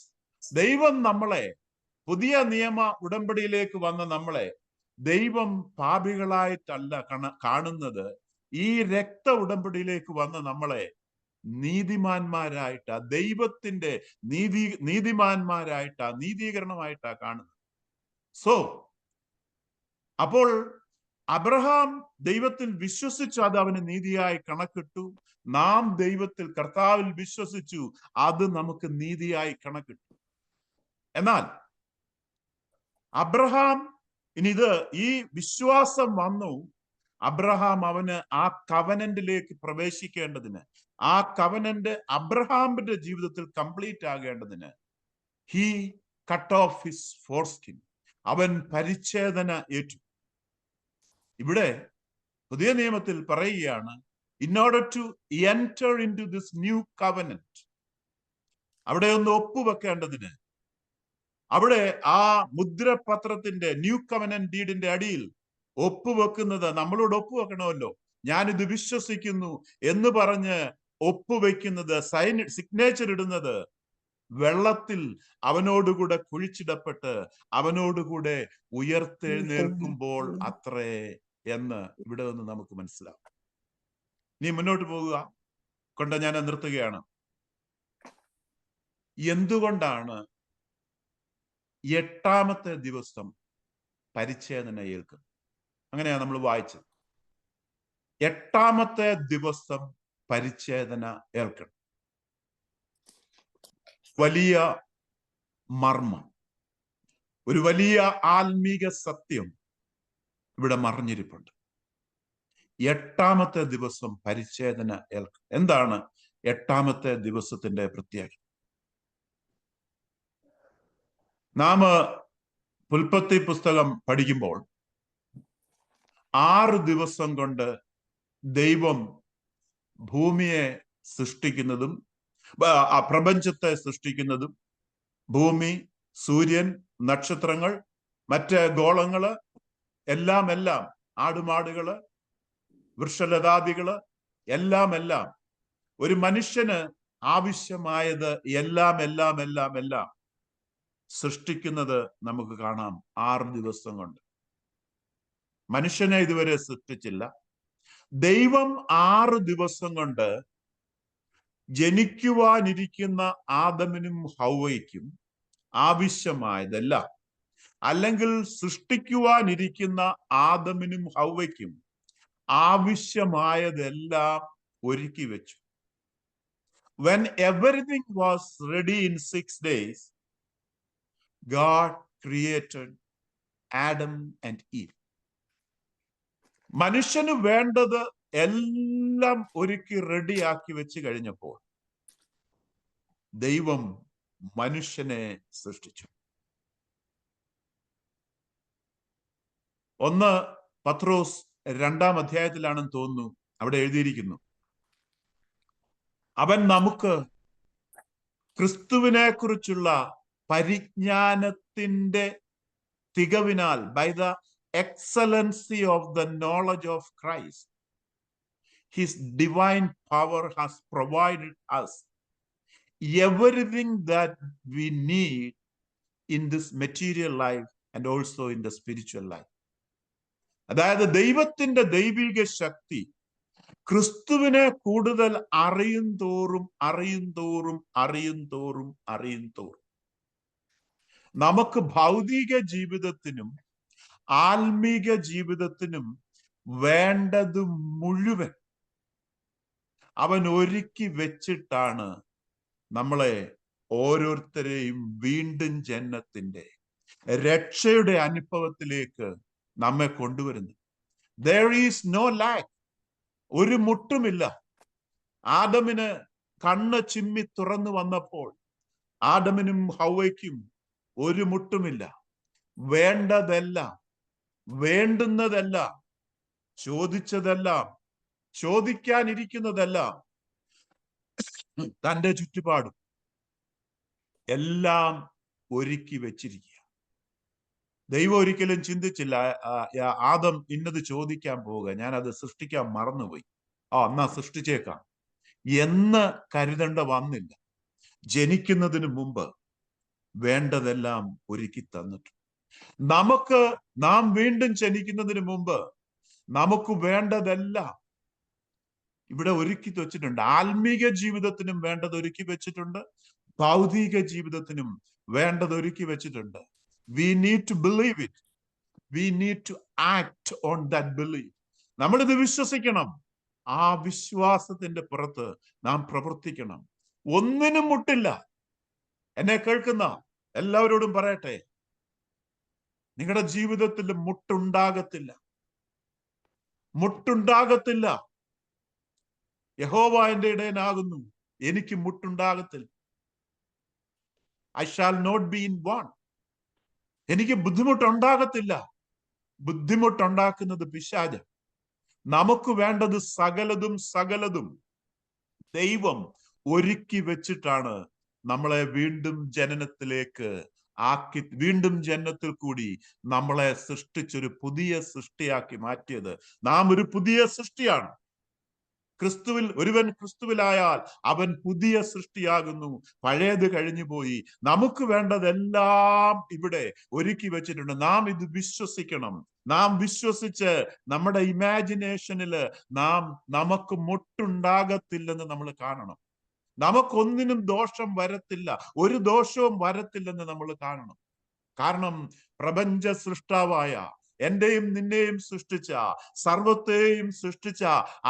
ദൈവം നമ്മളെ, പുതിയ നിയമ ഉടമ്പടിയിലേക്ക് വന്ന നമ്മളെ ദൈവം പാപികളായിട്ടല്ല കാണുന്നത്. ഈ രക്ത ഉടമ്പടിയിലേക്ക് വന്ന നമ്മളെ നീതിമാന്മാരായിട്ടാ, ദൈവത്തിന്റെ നീതിമാന്മാരായിട്ടാ, നീതീകരണമായിട്ടാ കാണുന്നത്. സോ അപ്പോൾ അബ്രഹാം ദൈവത്തിൽ വിശ്വസിച്ചു, അത് അവന് നീതിയായി കണക്കിട്ടു. നാം ദൈവത്തിൽ, കർത്താവിൽ വിശ്വസിച്ചു, അത് നമുക്ക് നീതിയായി കണക്കിട്ടു. എന്നാൽ അബ്രഹാം, ഈ വിശ്വാസം വന്നു. അബ്രഹാം അവന് ആ കവനന്റിലേക്ക് പ്രവേശിക്കേണ്ടതിന്, ആ കവനന്റ് അബ്രഹാമിന്റെ ജീവിതത്തിൽ കംപ്ലീറ്റ് ആകേണ്ടതിന്, he cut off his foreskin, അവൻ പരിച്ഛേദന ഏറ്റു. ഇവിടെ പുതിയ നിയമത്തിൽ പറയുകയാണ്, in order to enter into this new covenant, അവിടെ ഒന്ന് ഒപ്പുവെക്കേണ്ടതിന്, അവിടെ ആ മുദ്രപത്രത്തിന്റെ, ന്യൂ കവനന്റ് ഡീഡിന്റെ അടിയിൽ ഒപ്പുവെക്കുന്നത്, നമ്മളോട് ഒപ്പുവെക്കണമല്ലോ. ഞാനിത് വിശ്വസിക്കുന്നു എന്ന് പറഞ്ഞ് ഒപ്പുവെക്കുന്നത്, സിഗ്നേച്ചർ ഇടുന്നത് വെള്ളത്തിൽ അവനോടുകൂടെ കുഴിച്ചിടപ്പെട്ട് അവനോടുകൂടെ ഉയർത്തെഴുന്നേൽക്കുമ്പോൾ അത്രേ എന്ന് ഇവിടെ നിന്ന് നമുക്ക് മനസ്സിലാവും. നീ മുന്നോട്ട് പോകുക കൊണ്ട് ഞാൻ നിർത്തുകയാണ്. എന്തുകൊണ്ടാണ് 8ാമത്തെ ദിവസം പരിച്ഛേദന ഏൽക്കുന്നത്? അങ്ങനെയാ നമ്മൾ വായിച്ചത്. 8ാമത്തെ ദിവസം പരിച്ഛേദന ഏൽക്കണം. വലിയ മർമ്മം, ഒരു വലിയ ആത്മീക സത്യം ഇവിടെ മറിഞ്ഞിരിപ്പുണ്ട്. 8ാമത്തെ ദിവസം പരിച്ഛേദന ഏൽക്കണം. എന്താണ് 8ാമത്തെ ദിവസത്തിന്റെ പ്രത്യേകത? നാം ഉൽപ്പത്തി പുസ്തകം പഠിക്കുമ്പോൾ 6 ദിവസം കൊണ്ട് ദൈവം ഭൂമിയെ സൃഷ്ടിക്കുന്നതും, പ്രപഞ്ചത്തെ സൃഷ്ടിക്കുന്നതും, ഭൂമി, സൂര്യൻ, നക്ഷത്രങ്ങൾ, മറ്റ് ഗോളങ്ങള്, എല്ലാം ആടുമാടുകള്, വൃക്ഷലതാദികള്, എല്ലാം ഒരു മനുഷ്യന് ആവശ്യമായത് എല്ലാം സൃഷ്ടിക്കുന്നത് നമുക്ക് കാണാം 6 ദിവസം കൊണ്ട്. മനുഷ്യനെ ഇതുവരെ സൃഷ്ടിച്ചില്ല. ദൈവം 6 ദിവസം കൊണ്ട് ജനിക്കുവാനിരിക്കുന്ന ആദമിനും ഹൗവയ്ക്കും ആവശ്യമായതെല്ലാം, അല്ലെങ്കിൽ സൃഷ്ടിക്കുവാനിരിക്കുന്ന ആദമിനും ഹൗവയ്ക്കും ആവശ്യമായതെല്ലാം ഒരുക്കി വെച്ചു. When everything was ready in 6 days, God created Adam and Eve. മനുഷ്യന് വേണ്ടത് എല്ലാം ഒരുക്കി റെഡിയാക്കി വെച്ച് കഴിഞ്ഞപ്പോൾ ദൈവം മനുഷ്യനെ സൃഷ്ടിച്ചു. 1 പത്രോസ് 2-ാം അധ്യായത്തിലാണെന്ന് തോന്നുന്നു, അവിടെ എഴുതിയിരിക്കുന്നു, അവൻ നമുക്ക് ക്രിസ്തുവിനെ കുറിച്ചുള്ള പരിജ്ഞാനത്തിന്റെ തികവിനാൽ, by the excellency of the knowledge of Christ, his divine power has provided us everything that we need in this material life and also in the spiritual life. അതായത് ദൈവത്തിന്റെ ദൈവിക ശക്തി ക്രിസ്തുവിനെ കൂടുതൽ അറിയും തോറും നമുക്ക് ഭൗതിക ജീവിതത്തിനും ആത്മീക ജീവിതത്തിനും വേണ്ടത് മുഴുവൻ അവൻ ഒരുക്കി വെച്ചിട്ടാണ് നമ്മളെ ഓരോരുത്തരെയും വീണ്ടും ജനനത്തിന്റെ രക്ഷയുടെ അനുഭവത്തിലേക്ക് നമ്മെ കൊണ്ടുവരുന്നു. There is no lack. ഒരു മുട്ടുമില്ല. ആദമിന് കണ്ണ് ചിമ്മി തുറന്നു വന്നപ്പോൾ ആദമിനും ഹൗവയ്ക്കും ഒരു മുട്ടുമില്ല. വേണ്ടതെല്ലാം, വേണ്ടുന്നതെല്ലാം, ചോദിച്ചതെല്ലാം, ചോദിക്കാനിരിക്കുന്നതെല്ലാം തന്റെ ചുറ്റുപാടും എല്ലാം ഒരുക്കി വെച്ചിരിക്കുക. ദൈവം ഒരിക്കലും ചിന്തിച്ചില്ല ആദം ഇന്നത് ചോദിക്കാൻ പോവുക, ഞാൻ അത് സൃഷ്ടിക്കാൻ മറന്നുപോയി, എന്നാ സൃഷ്ടിച്ചേക്കാം എന്ന് കരുതേണ്ട വന്നില്ല. ജനിക്കുന്നതിന് മുമ്പ് വേണ്ടതെല്ലാം ഒരുക്കി തന്നിട്ടുണ്ട്. നാം വീണ്ടും ജനിക്കുന്നതിന് മുമ്പ് നമുക്ക് വേണ്ടതെല്ലാം ഇവിടെ ഒരുക്കി വെച്ചിട്ടുണ്ട്. ആത്മീക ജീവിതത്തിനും വേണ്ടത് ഒരുക്കി വെച്ചിട്ടുണ്ട്, ഭൗതിക ജീവിതത്തിനും വേണ്ടത് ഒരുക്കി വെച്ചിട്ടുണ്ട്. We need to believe it. We need to act on that belief. നമ്മളിത് വിശ്വസിക്കണം. ആ വിശ്വാസത്തിന്റെ പുറത്ത് നാം പ്രവർത്തിക്കണം. ഒന്നിനും മുട്ടില്ല. എന്നെ കേൾക്കുന്ന എല്ലാവരോടും പറയട്ടെ, നിങ്ങളുടെ ജീവിതത്തിൽ മുട്ടുണ്ടാകത്തില്ല. യഹോവ എന്റെ ഇടയനാകുന്നു, എനിക്ക് മുട്ടുണ്ടാകത്തില്ല. I shall not be in want. എനിക്ക് ബുദ്ധിമുട്ടുണ്ടാകത്തില്ല. ബുദ്ധിമുട്ടുണ്ടാക്കുന്നത് പിശാച്. നമുക്ക് വേണ്ടത് സകലതും ദൈവം ഒരുക്കി വെച്ചിട്ടാണ് നമ്മളെ വീണ്ടും ജനനത്തിൽ കൂടി നമ്മളെ സൃഷ്ടിച്ചൊരു പുതിയ സൃഷ്ടിയാക്കി മാറ്റിയത്. നാം ഒരു പുതിയ സൃഷ്ടിയാണ്. ഒരുവൻ ക്രിസ്തുവിലായാൽ അവൻ പുതിയ സൃഷ്ടിയാകുന്നു, പഴയത് കഴിഞ്ഞുപോയി. നമുക്ക് വേണ്ടതെല്ലാം ഇവിടെ ഒരുക്കി വെച്ചിട്ടുണ്ട്. നാം ഇത് വിശ്വസിക്കണം. നാം വിശ്വസിച്ച് നമ്മുടെ ഇമാജിനേഷനില് നമുക്ക് മുട്ടുണ്ടാകത്തില്ലെന്ന് നമ്മൾ കാണണം. നമുക്കൊന്നിനും ദോഷം വരത്തില്ല, ഒരു ദോഷവും വരത്തില്ലെന്ന് നമ്മൾ കാണണം. കാരണം പ്രപഞ്ച സൃഷ്ടാവായ എന്റെയും നിന്നെയും സൃഷ്ടിച്ച, സർവത്തെയും സൃഷ്ടിച്ച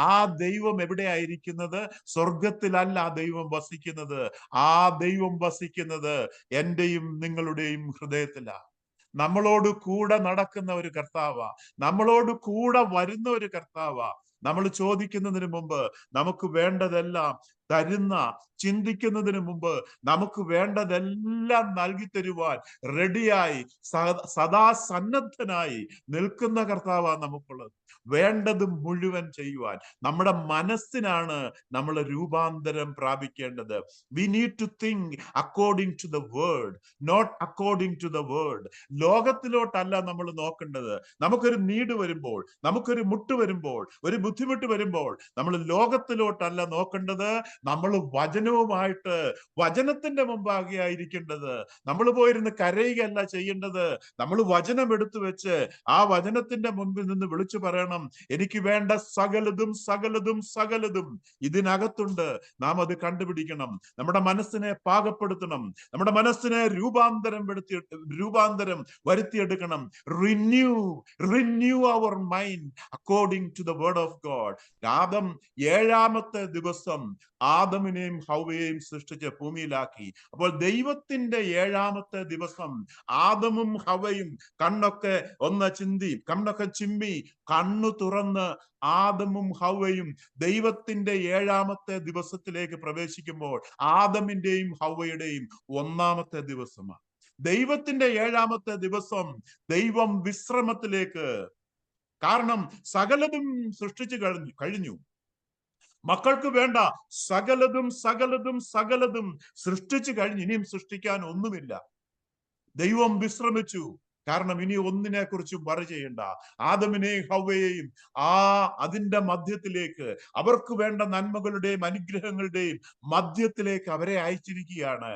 ആ ദൈവം എവിടെയായിരിക്കുന്നത്? സ്വർഗത്തിലല്ല ദൈവം വസിക്കുന്നത്. ആ ദൈവം വസിക്കുന്നത് എന്റെയും നിങ്ങളുടെയും ഹൃദയത്തിലാണ്. നമ്മളോട് കൂടെ നടക്കുന്ന ഒരു കർത്താവാ, നമ്മളോട് കൂടെ വരുന്ന ഒരു കർത്താവാ. നമ്മൾ ചോദിക്കുന്നതിന് മുമ്പ് നമുക്ക് വേണ്ടതെല്ലാം തരുന്ന, ചിന്തിക്കുന്നതിന് മുമ്പ് നമുക്ക് വേണ്ടതെല്ലാം നൽകി തരുവാൻ റെഡിയായി സദാ സന്നദ്ധനായി നിൽക്കുന്ന കർത്താവാ നമുക്കുള്ളത്. വേണ്ടത് മുഴുവൻ ചെയ്യുവാൻ നമ്മുടെ മനസ്സിനാണ് നമ്മൾ രൂപാന്തരം പ്രാപിക്കേണ്ടത്. We need to think according to the word, not according to the word. ലോകത്തിലോട്ടല്ല നമ്മൾ നോക്കേണ്ടത്. നമുക്കൊരു നീട് വരുമ്പോൾ, നമുക്കൊരു മുട്ട് വരുമ്പോൾ, ഒരു ബുദ്ധിമുട്ട് വരുമ്പോൾ നമ്മൾ ലോകത്തിലോട്ടല്ല നോക്കേണ്ടത്. നമ്മൾ വചനവുമായിട്ട്, വചനത്തിന്റെ മുമ്പാകെ ആയിരിക്കേണ്ടത്. നമ്മൾ പോയിരുന്ന് കരയുകയല്ല ചെയ്യേണ്ടത്. നമ്മൾ വചനം എടുത്തു വെച്ച് ആ വചനത്തിന്റെ മുൻപിൽ നിന്ന് വിളിച്ചു പറയണം, എനിക്ക് വേണ്ട സകലതും ഇതിനകത്തുണ്ട്. നാം അത് കണ്ടുപിടിക്കണം. നമ്മുടെ മനസ്സിനെ പാകപ്പെടുത്തണം. നമ്മുടെ മനസ്സിനെ രൂപാന്തരം വരുത്തിയെടുക്കണം. Renew our mind according to the word of God. ഏഴാമത്തെ ദിവസം ആദമിനെയും ഹൗവയെയും സൃഷ്ടിച്ച് ഭൂമിയിലാക്കി. അപ്പോൾ ദൈവത്തിന്റെ ഏഴാമത്തെ ദിവസം ആദമും ഹൗവയും കണ്ണൊക്കെ ചിമ്മി കണ്ണു തുറന്ന് ആദമും ഹൗവയും ദൈവത്തിന്റെ ഏഴാമത്തെ ദിവസത്തിലേക്ക് പ്രവേശിക്കുമ്പോൾ ആദമിന്റെയും ഹൗവയുടെയും ഒന്നാമത്തെ ദിവസമാണ്. ദൈവത്തിന്റെ ഏഴാമത്തെ ദിവസം ദൈവം വിശ്രമത്തിലേക്ക്, കാരണം സകലതും സൃഷ്ടിച്ചു കഴിഞ്ഞു. മക്കൾക്ക് വേണ്ട സകലതും സൃഷ്ടിച്ചു കഴിഞ്ഞു. ഇനിയും സൃഷ്ടിക്കാൻ ഒന്നുമില്ല. ദൈവം വിശ്രമിച്ചു. കാരണം ഇനി ഒന്നിനെ കുറിച്ചും വറി ചെയ്യണ്ട. ആദമിനെയും ഹവ്വയെയും അതിന്റെ മധ്യത്തിലേക്ക്, അവർക്ക് വേണ്ട നന്മകളുടെയും അനുഗ്രഹങ്ങളുടെയും മധ്യത്തിലേക്ക് അവരെ അയച്ചിരിക്കുകയാണ്.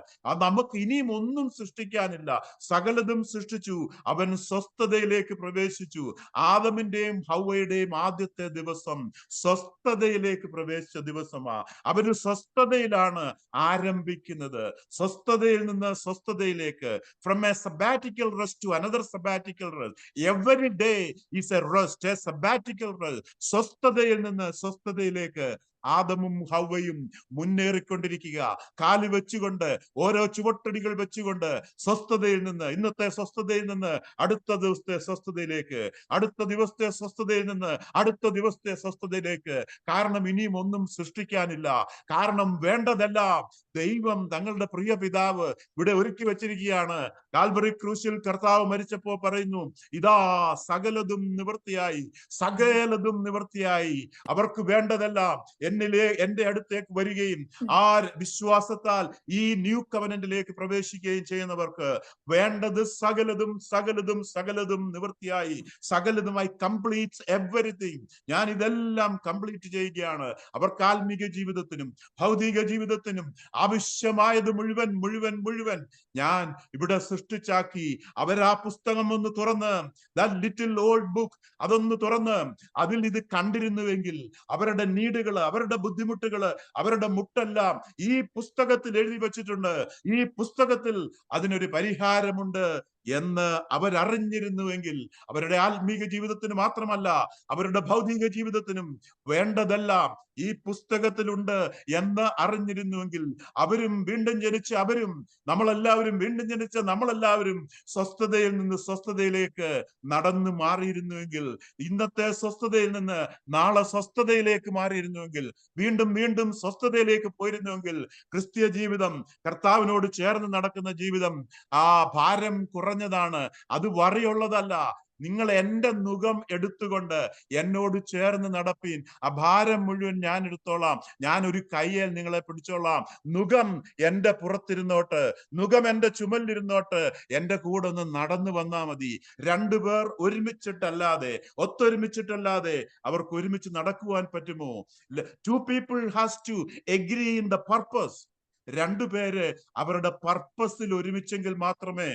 നമുക്ക് ഇനിയും ഒന്നും സൃഷ്ടിക്കാനില്ല. സകലതും സൃഷ്ടിച്ചു. അവൻ സ്വസ്ഥതയിലേക്ക് പ്രവേശിച്ചു. ആദമിന്റെയും ഹവ്വയുടെയും ആദ്യത്തെ ദിവസം സ്വസ്ഥതയിലേക്ക് പ്രവേശിച്ച ദിവസമാ. അവര് സ്വസ്ഥതയിലാണ് ആരംഭിക്കുന്നത്. സ്വസ്ഥതയിൽ നിന്ന് സ്വസ്ഥതയിലേക്ക്, from a sabbatical rest to another sabbatical rest. Every day is a rest, a sabbatical rest. സ്വസ്ഥതയിൽ നിന്ന് സ്വസ്ഥതയിലേക്ക് ആദമും ഹവ്വയും മുന്നേറിക്കൊണ്ടിരിക്കുക. കാല് വെച്ചുകൊണ്ട്, ഓരോ ചുവട്ടടികൾ വെച്ചുകൊണ്ട് സ്വസ്ഥതയിൽ നിന്ന്, ഇന്നത്തെ സ്വസ്ഥതയിൽ നിന്ന് അടുത്ത ദിവസത്തെ സ്വസ്ഥതയിലേക്ക്, അടുത്ത ദിവസത്തെ സ്വസ്ഥതയിൽ നിന്ന് അടുത്ത ദിവസത്തെ സ്വസ്ഥതയിലേക്ക്. കാരണം ഇനിയും ഒന്നും സൃഷ്ടിക്കാനില്ല. കാരണം വേണ്ടതെല്ലാം ദൈവം തങ്ങളുടെ പ്രിയ പിതാവ് ഇവിടെ ഒരുക്കി വെച്ചിരിക്കുകയാണ്. കാൽവറി ക്രൂശിൽ കർത്താവ് മരിച്ചപ്പോ പറയുന്നു, ഇതാ സകലതും നിവൃത്തിയായി, സകലതും നിവൃത്തിയായി. അവർക്ക് വേണ്ടതെല്ലാം എന്റെ അടുത്തേക്ക് വരികയും ആ വിശ്വാസത്താൽ ഈ ന്യൂ കവനന്റിലേക്ക് പ്രവേശിക്കുകയും ചെയ്യുന്നവർക്ക് വേണ്ടത് സകലതും സകലതും സകലതും നിവൃത്തിയായി. സകലതുമായി കംപ്ലീറ്റ് എവരിതിങ്. ഞാൻ ഇതെല്ലാം കംപ്ലീറ്റ് ചെയ്യുകയാണ്. അവർക്ക് ആത്മീക ജീവിതത്തിനും ഭൗതിക ജീവിതത്തിനും ആവശ്യമായത് മുഴുവൻ മുഴുവൻ മുഴുവൻ ഞാൻ ഇവിടെ സൃഷ്ടിച്ചാക്കി. അവരാ പുസ്തകം ഒന്ന് തുറന്ന്, ദാറ്റ് ലിറ്റിൽ ഓൾഡ് ബുക്ക്, അതൊന്ന് തുറന്ന് അതിൽ ഇത് കണ്ടിരുന്നുവെങ്കിൽ അവരുടെ നീടുകള്, അവരുടെ ബുദ്ധിമുട്ടുകള്, അവരുടെ മുട്ടെല്ലാം ഈ പുസ്തകത്തിൽ എഴുതി വെച്ചിട്ടുണ്ട്. ഈ പുസ്തകത്തിൽ അതിനൊരു പരിഹാരമുണ്ട് എന്ന് അവരറിഞ്ഞിരുന്നുവെങ്കിൽ അവരുടെ ആത്മീക ജീവിതത്തിന് മാത്രമല്ല അവരുടെ ഭൗതിക ജീവിതത്തിനും വേണ്ടതെല്ലാം ഈ പുസ്തകത്തിലുണ്ട് എന്ന് അറിഞ്ഞിരുന്നുവെങ്കിൽ അവരും വീണ്ടും ജനിച്ച അവരും നമ്മളെല്ലാവരും വീണ്ടും ജനിച്ച നമ്മളെല്ലാവരും സ്വസ്ഥതയിൽ നിന്ന് സ്വസ്ഥതയിലേക്ക് നടന്നു മാറിയിരുന്നുവെങ്കിൽ, ഇന്നത്തെ സ്വസ്ഥതയിൽ നിന്ന് നാളെ സ്വസ്ഥതയിലേക്ക് മാറിയിരുന്നുവെങ്കിൽ, വീണ്ടും വീണ്ടും സ്വസ്ഥതയിലേക്ക് പോയിരുന്നുവെങ്കിൽ, ക്രിസ്തീയ ജീവിതം, കർത്താവിനോട് ചേർന്ന് നടക്കുന്ന ജീവിതം ഭാരം കുറഞ്ഞതാണ്. അത് വറിയുള്ളതല്ല. നിങ്ങൾ എന്റെ നുകം എടുത്തുകൊണ്ട് എന്നോട് ചേർന്ന് നടപ്പീൻ. ആ ഭാരം മുഴുവൻ ഞാൻ എടുത്തോളാം. ഞാൻ ഒരു കയ്യേൽ നിങ്ങളെ പിടിച്ചോളാം. നുകം എന്റെ പുറത്തിരുന്നോട്ട്, നുകം എന്റെ ചുമലിരുന്നോട്ട്, എന്റെ കൂടെ ഒന്ന് നടന്നു വന്നാ മതി. രണ്ടുപേർ ഒരുമിച്ചിട്ടല്ലാതെ, ഒത്തൊരുമിച്ചിട്ടല്ലാതെ അവർക്ക് ഒരുമിച്ച് നടക്കുവാൻ പറ്റുമോ? 2 people has to agree in the purpose. രണ്ടുപേര് അവരുടെ പർപ്പസിൽ ഒരുമിച്ചെങ്കിൽ മാത്രമേ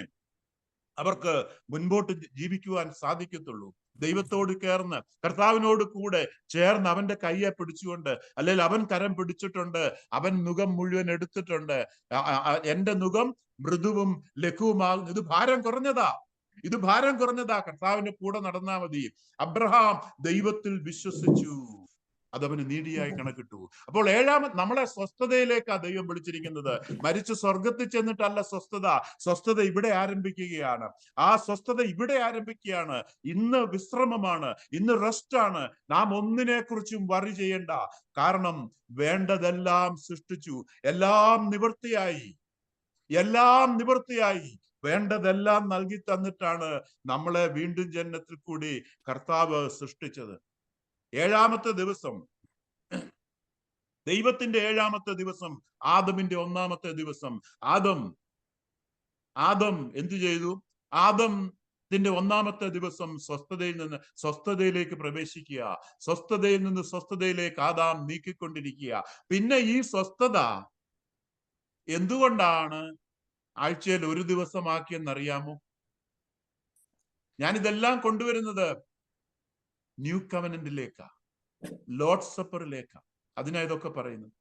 അവർക്ക് മുൻപോട്ട് ജീവിക്കുവാൻ സാധിക്കത്തുള്ളൂ. ദൈവത്തോട് ചേർന്ന്, കർത്താവിനോട് കൂടെ ചേർന്ന് അവന്റെ കയ്യെ പിടിച്ചുകൊണ്ട്, അല്ലെങ്കിൽ അവൻ കരം പിടിച്ചിട്ടുണ്ട്, അവൻ നുകം മുഴുവൻ എടുത്തിട്ടുണ്ട്. എന്റെ നുകം മൃദുവും ലഘുവുമാകും. ഇത് ഭാരം കുറഞ്ഞതാ, ഇത് ഭാരം കുറഞ്ഞതാ. കർത്താവിന്റെ കൂടെ നടന്നാ മതി. അബ്രഹാം ദൈവത്തിൽ വിശ്വസിച്ചു, അതവന് നീതിയായി കണക്കിട്ടു. അപ്പോൾ നമ്മളെ സ്വസ്ഥതയിലേക്കാ ദൈവം വിളിച്ചിരിക്കുന്നത്. മരിച്ച് സ്വർഗത്തിൽ ചെന്നിട്ടല്ല സ്വസ്ഥത. സ്വസ്ഥത ഇവിടെ ആരംഭിക്കുകയാണ്. ആ സ്വസ്ഥത ഇവിടെ ആരംഭിക്കുകയാണ്. ഇന്ന് വിശ്രമമാണ്, ഇന്ന് റെസ്റ്റ് ആണ്. നാം ഒന്നിനെ കുറിച്ചും വറി ചെയ്യണ്ട. കാരണം വേണ്ടതെല്ലാം സൃഷ്ടിച്ചു. എല്ലാം നിവൃത്തിയായി, എല്ലാം നിവൃത്തിയായി. വേണ്ടതെല്ലാം നൽകി തന്നിട്ടാണ് നമ്മളെ വീണ്ടും ജന്മത്തിൽ കൂടി കർത്താവ് സൃഷ്ടിച്ചത്. ഏഴാമത്തെ ദിവസം, ദൈവത്തിന്റെ ഏഴാമത്തെ ദിവസം, ആദമിന്റെ ഒന്നാമത്തെ ദിവസം. ആദം എന്തു ചെയ്തു? ആദത്തിന്റെ ഒന്നാമത്തെ ദിവസം സ്വസ്ഥതയിൽ നിന്ന് സ്വസ്ഥതയിലേക്ക് പ്രവേശിക്കുക. സ്വസ്ഥതയിൽ നിന്ന് സ്വസ്ഥതയിലേക്ക് ആദാം നീക്കിക്കൊണ്ടിരിക്കുക. പിന്നെ ഈ സ്വസ്ഥത എന്തുകൊണ്ടാണ് ആഴ്ചയിൽ ഒരു ദിവസമാക്കിയെന്നറിയാമോ? ഞാനിതെല്ലാം കൊണ്ടുവരുന്നത് ന്യൂ കവനന്റിലേക്കാ, ലോർഡ് സപ്പറിലേക്കാ. അതിനാ ഇതൊക്കെ പറയുന്നത്.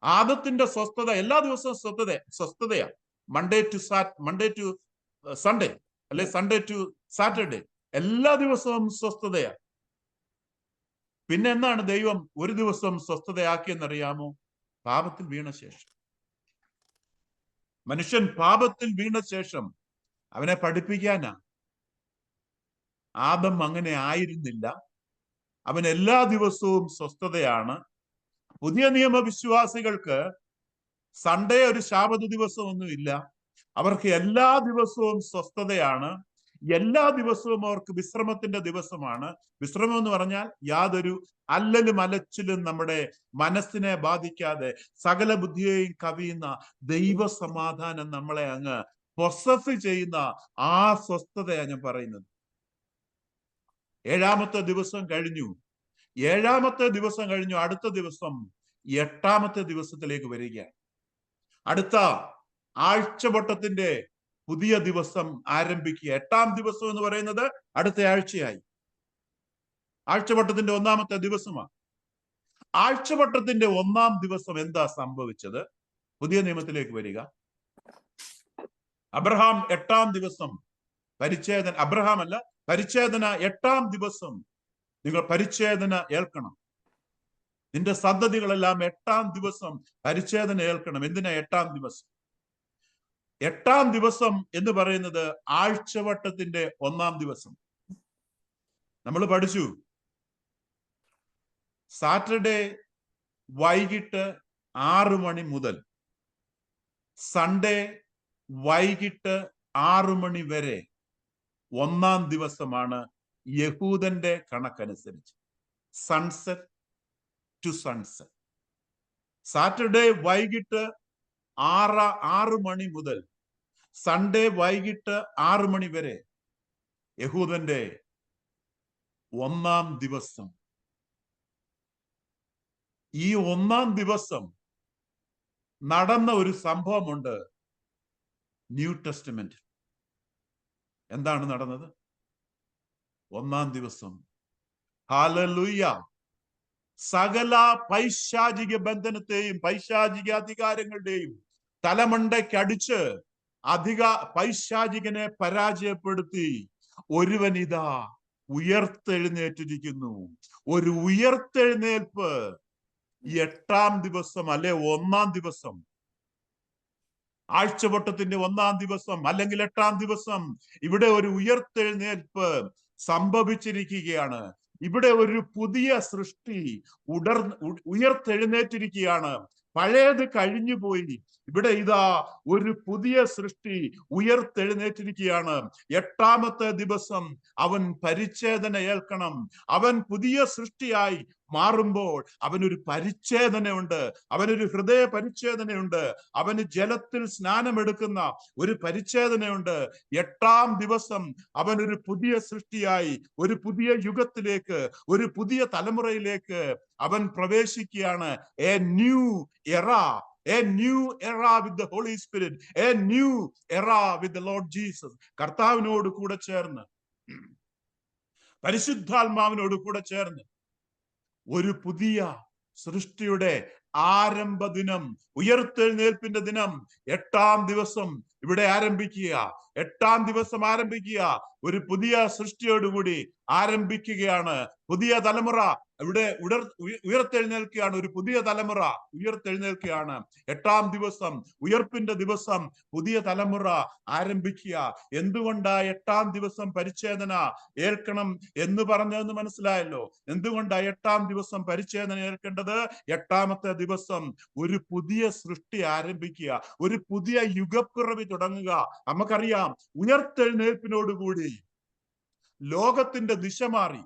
ആദത്തിന്റെ സ്വസ്ഥത എല്ലാ ദിവസവും സ്വസ്ഥതയാ. മൺഡേ ടു സൺഡേ, അല്ലെ സൺഡേ ടു സാറ്റർഡേ, എല്ലാ ദിവസവും സ്വസ്ഥതയാ. പിന്നെ എന്നാണ് ദൈവം ഒരു ദിവസം സ്വസ്ഥതയാക്കിയെന്നറിയാമോ? പാപത്തിൽ വീണ ശേഷം. മനുഷ്യൻ പാപത്തിൽ വീണ ശേഷം അവനെ പഠിപ്പിക്കാനാ. ആദം അങ്ങനെ ആയിരുന്നില്ല. അവൻ എല്ലാ ദിവസവും സ്വസ്ഥതയാണ്. പുതിയ നിയമ വിശ്വാസികൾക്ക് സൺഡേ ഒരു ശാബത ദിവസമൊന്നുമില്ല. അവർക്ക് എല്ലാ ദിവസവും സ്വസ്ഥതയാണ്. എല്ലാ ദിവസവും അവർക്ക് വിശ്രമത്തിന്റെ ദിവസമാണ്. വിശ്രമം എന്ന് പറഞ്ഞാൽ യാതൊരു അല്ലലും അലച്ചിലും നമ്മുടെ മനസ്സിനെ ബാധിക്കാതെ സകല ബുദ്ധിയെയും കവിയുന്ന ദൈവ സമാധാനം നമ്മളെ അങ്ങ് പൊസസ് ചെയ്യുന്ന ആ സ്വസ്ഥതയാണ് ഞാൻ പറയുന്നത്. 7-ാമത്തെ ദിവസം കഴിഞ്ഞു. 7-ാമത്തെ ദിവസം കഴിഞ്ഞു. അടുത്ത ദിവസം 8-ാമത്തെ ദിവസത്തിലേക്ക് വരികയാണ്. അടുത്ത ആഴ്ചവട്ടത്തിന്റെ പുതിയ ദിവസം ആരംഭിക്കുക. 8-ാം ദിവസം എന്ന് പറയുന്നത് അടുത്ത ആഴ്ചയായി. ആഴ്ചവട്ടത്തിന്റെ 1-ാമത്തെ ദിവസമാണ്. ആഴ്ചവട്ടത്തിന്റെ 1-ാം ദിവസം എന്താ സംഭവിച്ചത്? പുതിയ നിയമത്തിലേക്ക് വരിക. അബ്രഹാം 8-ാം ദിവസം പരിച്ഛേദന, അബ്രഹാം അല്ല, പരിച്ഛേദന 8-ാം ദിവസം നിങ്ങൾ പരിച്ഛേദന ഏൽക്കണം. നിന്റെ സന്തതികളെല്ലാം 8-ാം ദിവസം പരിച്ഛേദന ഏൽക്കണം. എന്തിനാ 8-ാം ദിവസം? 8-ാം ദിവസം എന്ന് പറയുന്നത് ആഴ്ചവട്ടത്തിന്റെ 1-ാം ദിവസം. നമ്മൾ പഠിച്ചു, സാറ്റർഡേ വൈകിട്ട് 6 മണി മുതൽ സൺഡേ വൈകിട്ട് 6 മണി വരെ 1-ാം ദിവസമാണ് യഹൂദന്റെ കണക്കനുസരിച്ച്. Sunset to sunset. സാറ്റർഡേ വൈകിട്ട് 6 മണി മുതൽ സൺഡേ വൈകിട്ട് 6 മണി വരെ യഹൂദന്റെ 1-ാം ദിവസം. ഈ 1-ാം ദിവസം നടന്ന ഒരു സംഭവമുണ്ട് ന്യൂ ടെസ്റ്റ്മെന്റ്. എന്താണ് നടന്നത്? 1-ാം ദിവസം ഹല്ലേലൂയ സകല പൈശാചിക ബന്ധനത്തെയും പൈശാചിക അധികാരങ്ങളുടെയും തലമണ്ടയ്ക്കടിച്ച് പൈശാചികനെ പരാജയപ്പെടുത്തി ഒരുവൻ ഇതാ ഉയർത്തെഴുന്നേറ്റിരിക്കുന്നു. ഒരു ഉയർത്തെഴുന്നേൽപ്പ് 8-ാം ദിവസം അല്ലെ 1-ാം ദിവസം, ആഴ്ചവട്ടത്തിന്റെ 1-ാം ദിവസം അല്ലെങ്കിൽ 8-ാം ദിവസം ഇവിടെ ഒരു ഉയർത്തെഴുന്നേൽപ്പ് സംഭവിച്ചിരിക്കുകയാണ്. ഇവിടെ ഒരു പുതിയ സൃഷ്ടി ഉയർത്തെഴുന്നേറ്റിരിക്കുകയാണ്. പഴയത് കഴിഞ്ഞു പോയി. ഇവിടെ ഇതാ ഒരു പുതിയ സൃഷ്ടി ഉയർത്തെഴുന്നേറ്റിരിക്കുകയാണ്. 8-ാമത്തെ ദിവസം അവൻ പരിച്ഛേദന ഏൽക്കണം. അവൻ പുതിയ സൃഷ്ടിയായി മാറുമ്പോൾ അവനൊരു പരിച്ഛേദനയുണ്ട്. അവനൊരു ഹൃദയ പരിച്ഛേദനയുണ്ട്. അവന് ജലത്തിൽ സ്നാനമെടുക്കുന്ന ഒരു പരിച്ഛേദനയുണ്ട്. 8-ാം ദിവസം അവനൊരു പുതിയ സൃഷ്ടിയായി ഒരു പുതിയ യുഗത്തിലേക്ക്, ഒരു പുതിയ തലമുറയിലേക്ക് അവൻ പ്രവേശിക്കുകയാണ്. A new era, a new era with the Holy Spirit, a new era with the Lord Jesus. കർത്താവിനോട് കൂടെ ചേർന്ന്, പരിശുദ്ധാത്മാവിനോട് കൂടെ ചേർന്ന് ഒരു പുതിയ സൃഷ്ടിയുടെ ആരംഭ ദിനം, ഉയർത്തെഴുന്നേൽപ്പിന്റെ ദിനം 8-ാം ദിവസം ഇവിടെ ആരംഭിക്കുക. 8-ാം ദിവസം ആരംഭിക്കുക. ഒരു പുതിയ സൃഷ്ടിയോടുകൂടി ആരംഭിക്കുകയാണ്. പുതിയ തലമുറ ഇവിടെ ഉയർത്തെഴുന്നേൽക്കുകയാണ്. ഒരു പുതിയ തലമുറ ഉയർത്തെഴുന്നേൽക്കുകയാണ്. 8-ാം ദിവസം, ഉയർപ്പിന്റെ ദിവസം, പുതിയ തലമുറ ആരംഭിക്കുക. എന്തുകൊണ്ടാ 8-ാം ദിവസം പരിച്ഛേദന ഏൽക്കണം എന്ന് പറഞ്ഞതെന്ന് മനസ്സിലായല്ലോ. എന്തുകൊണ്ടാ 8-ാം ദിവസം പരിച്ഛേദന ഏൽക്കേണ്ടത്? 8-ാമത്തെ ദിവസം ഒരു പുതിയ സൃഷ്ടി ആരംഭിക്കുക, ഒരു പുതിയ യുഗപ്പിറവി തുടങ്ങുക. നമുക്കറിയാം, ഉയർത്തെഴുന്നേൽപ്പിനോടുകൂടി ലോകത്തിന്റെ ദിശ മാറി,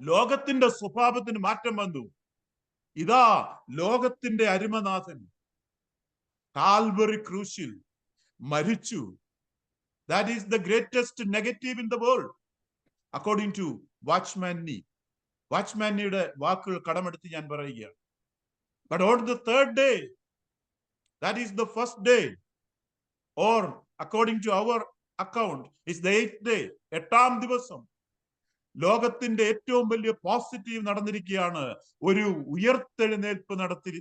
ലോകത്തിന്റെ സ്വഭാവത്തിന് മാറ്റം വന്നു. ഇതാ ലോകത്തിന്റെ അരുമനാഥൻ കാൽവറി ക്രൂശിൽ മരിച്ചു. That is the greatest negative in the world according to Watchman Nee. Watchman നീയുടെ വാക്കുകൾ കടമെടുത്ത് ഞാൻ പറയുകയാണ്. But on the third day, that is the first day, or according to our account, is the 8th day. 8-ാം ദിവസം ലോകത്തിന്റെ ഏറ്റവും വലിയ positive നടന്നിരിക്കുകയാണ്. ഒരു ഉയർത്തെഴുന്നേൽപ്പ്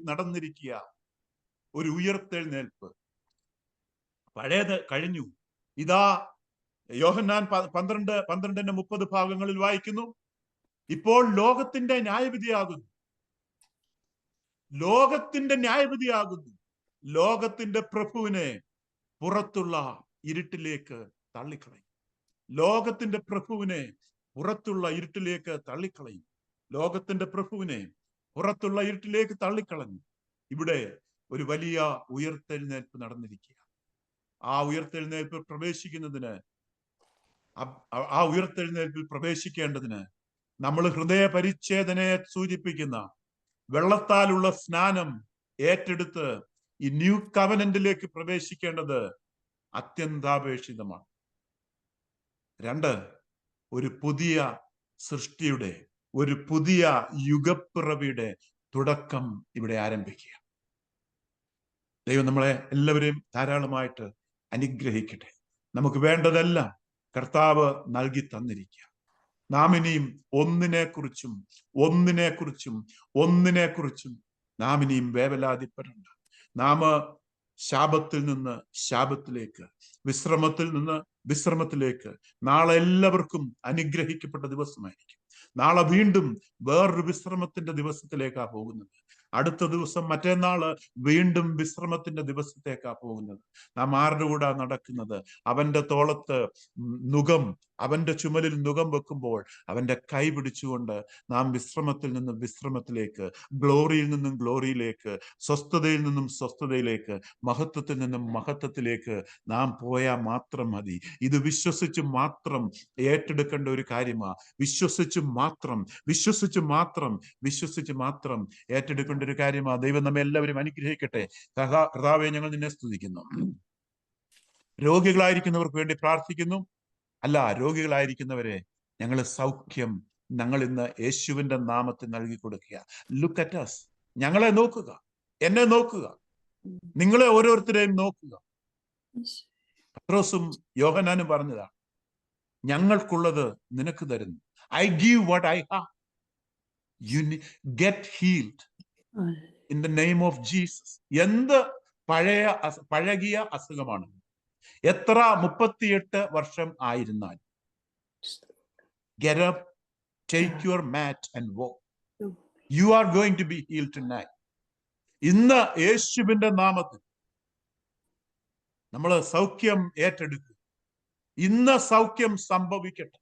നടന്നിരിക്കുക. ഒരു ഉയർത്തെഴുന്നേൽപ്പ്. പഴയത് കഴിഞ്ഞു. ഇതാ യോഹന്നാൻ 12:30 ഭാഗങ്ങളിൽ വായിക്കുന്നു, ഇപ്പോൾ ലോകത്തിന്റെ ന്യായവിധിയാകുന്നു. ലോകത്തിന്റെ ന്യായവിധിയാകുന്നു. ലോകത്തിന്റെ പ്രഭുവിനെ പുറത്തുള്ള ഇരുട്ടിലേക്ക് തള്ളിക്കളയും. ലോകത്തിന്റെ പ്രഭുവിനെ പുറത്തുള്ള ഇരുട്ടിലേക്ക് തള്ളിക്കളയും. ലോകത്തിന്റെ പ്രഭുവിനെ പുറത്തുള്ള ഇരുട്ടിലേക്ക് തള്ളിക്കളഞ്ഞു. ഇവിടെ ഒരു വലിയ ഉയർത്തെഴുന്നേൽപ്പ് നടന്നിരിക്കുക. ആ ഉയർത്തെഴുന്നേൽപ്പിൽ പ്രവേശിക്കേണ്ടതിന് നമ്മൾ ഹൃദയ പരിച്ഛേദനയെ സൂചിപ്പിക്കുന്ന വെള്ളത്താലുള്ള സ്നാനം ഏറ്റെടുത്ത് ഈ ന്യൂ കവനന്റിലേക്ക് പ്രവേശിക്കേണ്ടത് അത്യന്താപേക്ഷിതമാണ്. 2, ഒരു പുതിയ സൃഷ്ടിയുടെ, ഒരു പുതിയ യുഗപ്പിറവിയുടെ തുടക്കം ഇവിടെ ആരംഭിക്കുക. ദൈവം നമ്മളെ എല്ലാവരെയും ധാരാളമായിട്ട് അനുഗ്രഹിക്കട്ടെ. നമുക്ക് വേണ്ടതെല്ലാം കർത്താവ് നൽകി തന്നിരിക്കുക. നാം ഇനിയും ഒന്നിനെക്കുറിച്ചും നാം ഇനിയും വേവലാതിപ്പെടണ്ട. നാം ശാപത്തിൽ നിന്ന് ശാപത്തിലേക്ക്, വിശ്രമത്തിൽ നിന്ന് വിശ്രമത്തിലേക്ക്. നാളെ എല്ലാവർക്കും അനുഗ്രഹിക്കപ്പെട്ട ദിവസമായിരിക്കും. നാളെ വീണ്ടും വേറൊരു വിശ്രമത്തിന്റെ ദിവസത്തിലേക്കാണ് പോകുന്നത്. അടുത്ത ദിവസം മറ്റന്നാള് വീണ്ടും വിശ്രമത്തിന്റെ ദിവസത്തേക്കാ പോകുന്നത്. നാം ആരുടെ കൂടെ നടക്കുന്നത്? അവന്റെ തോളത്ത് നുകം, അവന്റെ ചുമലിൽ നുകം വെക്കുമ്പോൾ അവന്റെ കൈ പിടിച്ചുകൊണ്ട് നാം വിശ്രമത്തിൽ നിന്നും വിശ്രമത്തിലേക്ക്, ഗ്ലോറിയിൽ നിന്നും ഗ്ലോറിയിലേക്ക്, സ്വസ്ഥതയിൽ നിന്നും സ്വസ്ഥതയിലേക്ക്, മഹത്വത്തിൽ നിന്നും മഹത്വത്തിലേക്ക് നാം പോയാൽ മാത്രം മതി. ഇത് വിശ്വസിച്ച് മാത്രം ഏറ്റെടുക്കേണ്ട ഒരു കാര്യമാണ്. വിശ്വസിച്ച് മാത്രം ഏറ്റെടുക്കേണ്ട ഒരു കാര്യമാണ്. ദൈവം നമ്മെ എല്ലാവരും അനുഗ്രഹിക്കട്ടെ. കർത്താവേ, ഞങ്ങൾ നിന്നെ സ്തുതിക്കുന്നു. രോഗികളായിരിക്കുന്നവർക്ക് വേണ്ടി പ്രാർത്ഥിക്കുന്നു. അല്ല, രോഗികളായിരിക്കുന്നവരെ ഞങ്ങൾ സൗഖ്യം ഞങ്ങൾ ഇന്ന് യേശുവിന്റെ നാമത്തിൽ നൽകി കൊടുക്കുക. Look at us. ഞങ്ങളെ നോക്കുക, എന്നെ നോക്കുക, നിങ്ങളെ ഓരോരുത്തരെയും നോക്കുക. പത്രോസും യോഹന്നാനും പറഞ്ഞതാണ്, ഞങ്ങൾക്കുള്ളത് നിനക്ക് തരുന്നു. I give what I have. You get healed in the name of Jesus. എന്ത് പഴകിയ അസുഖമാണ്, എത്ര 38 വർഷം ആയിരുന്നാൽ, get up, take your mat and walk. You are going to be healed tonight. ഇന്ന് യേശുവിന്റെ നാമത്തിൽ നമ്മൾ സൗഖ്യം ഏറ്റെടുക്കുക. ഇന്ന് സൗഖ്യം സംഭവിക്കട്ടെ.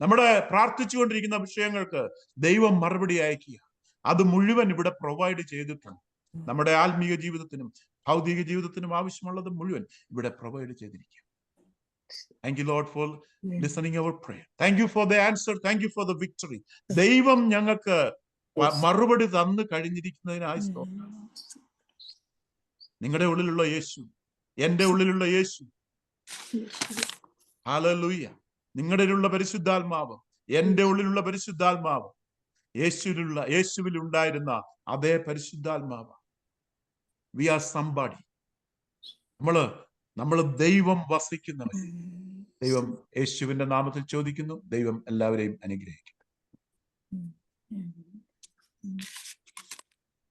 നമ്മുടെ പ്രാർത്ഥിച്ചുകൊണ്ടിരിക്കുന്ന വിഷയങ്ങൾക്ക് ദൈവം മറുപടി അയക്കുക. അത് മുഴുവൻ ഇവിടെ പ്രൊവൈഡ് ചെയ്തിട്ടുണ്ട്. നമ്മുടെ ആത്മീയ ജീവിതത്തിനും ഭൗതിക ജീവിതത്തിനും ആവശ്യമുള്ളത് മുഴുവൻ ഇവിടെ പ്രൊവൈഡ് ചെയ്തിരിക്കുക. Thank you, Lord, for listening our prayer. Thank you for the answer. Thank you for the victory. ദൈവം ഞങ്ങൾക്ക് മറുപടി തന്നു കഴിഞ്ഞിരിക്കുന്നതിനായി സ്തോത്രം. നിങ്ങളുടെ ഉള്ളിലുള്ള യേശു, എന്റെ ഉള്ളിലുള്ള യേശു, ഹല്ലേലൂയ. നിങ്ങളുടെ ഉള്ള പരിശുദ്ധാത്മാവ്, എന്റെ ഉള്ളിലുള്ള പരിശുദ്ധാത്മാവ്, യേശുവിൽ ഉണ്ടായിരുന്ന അതേ പരിശുദ്ധാത്മാവ്. We are somebody. നമ്മള് ദൈവം വസിക്കുന്നവർ. ദൈവം യേശുവിന്റെ നാമത്തിൽ ചോദിക്കുന്നു. ദൈവം എല്ലാവരെയും അനുഗ്രഹിക്കും.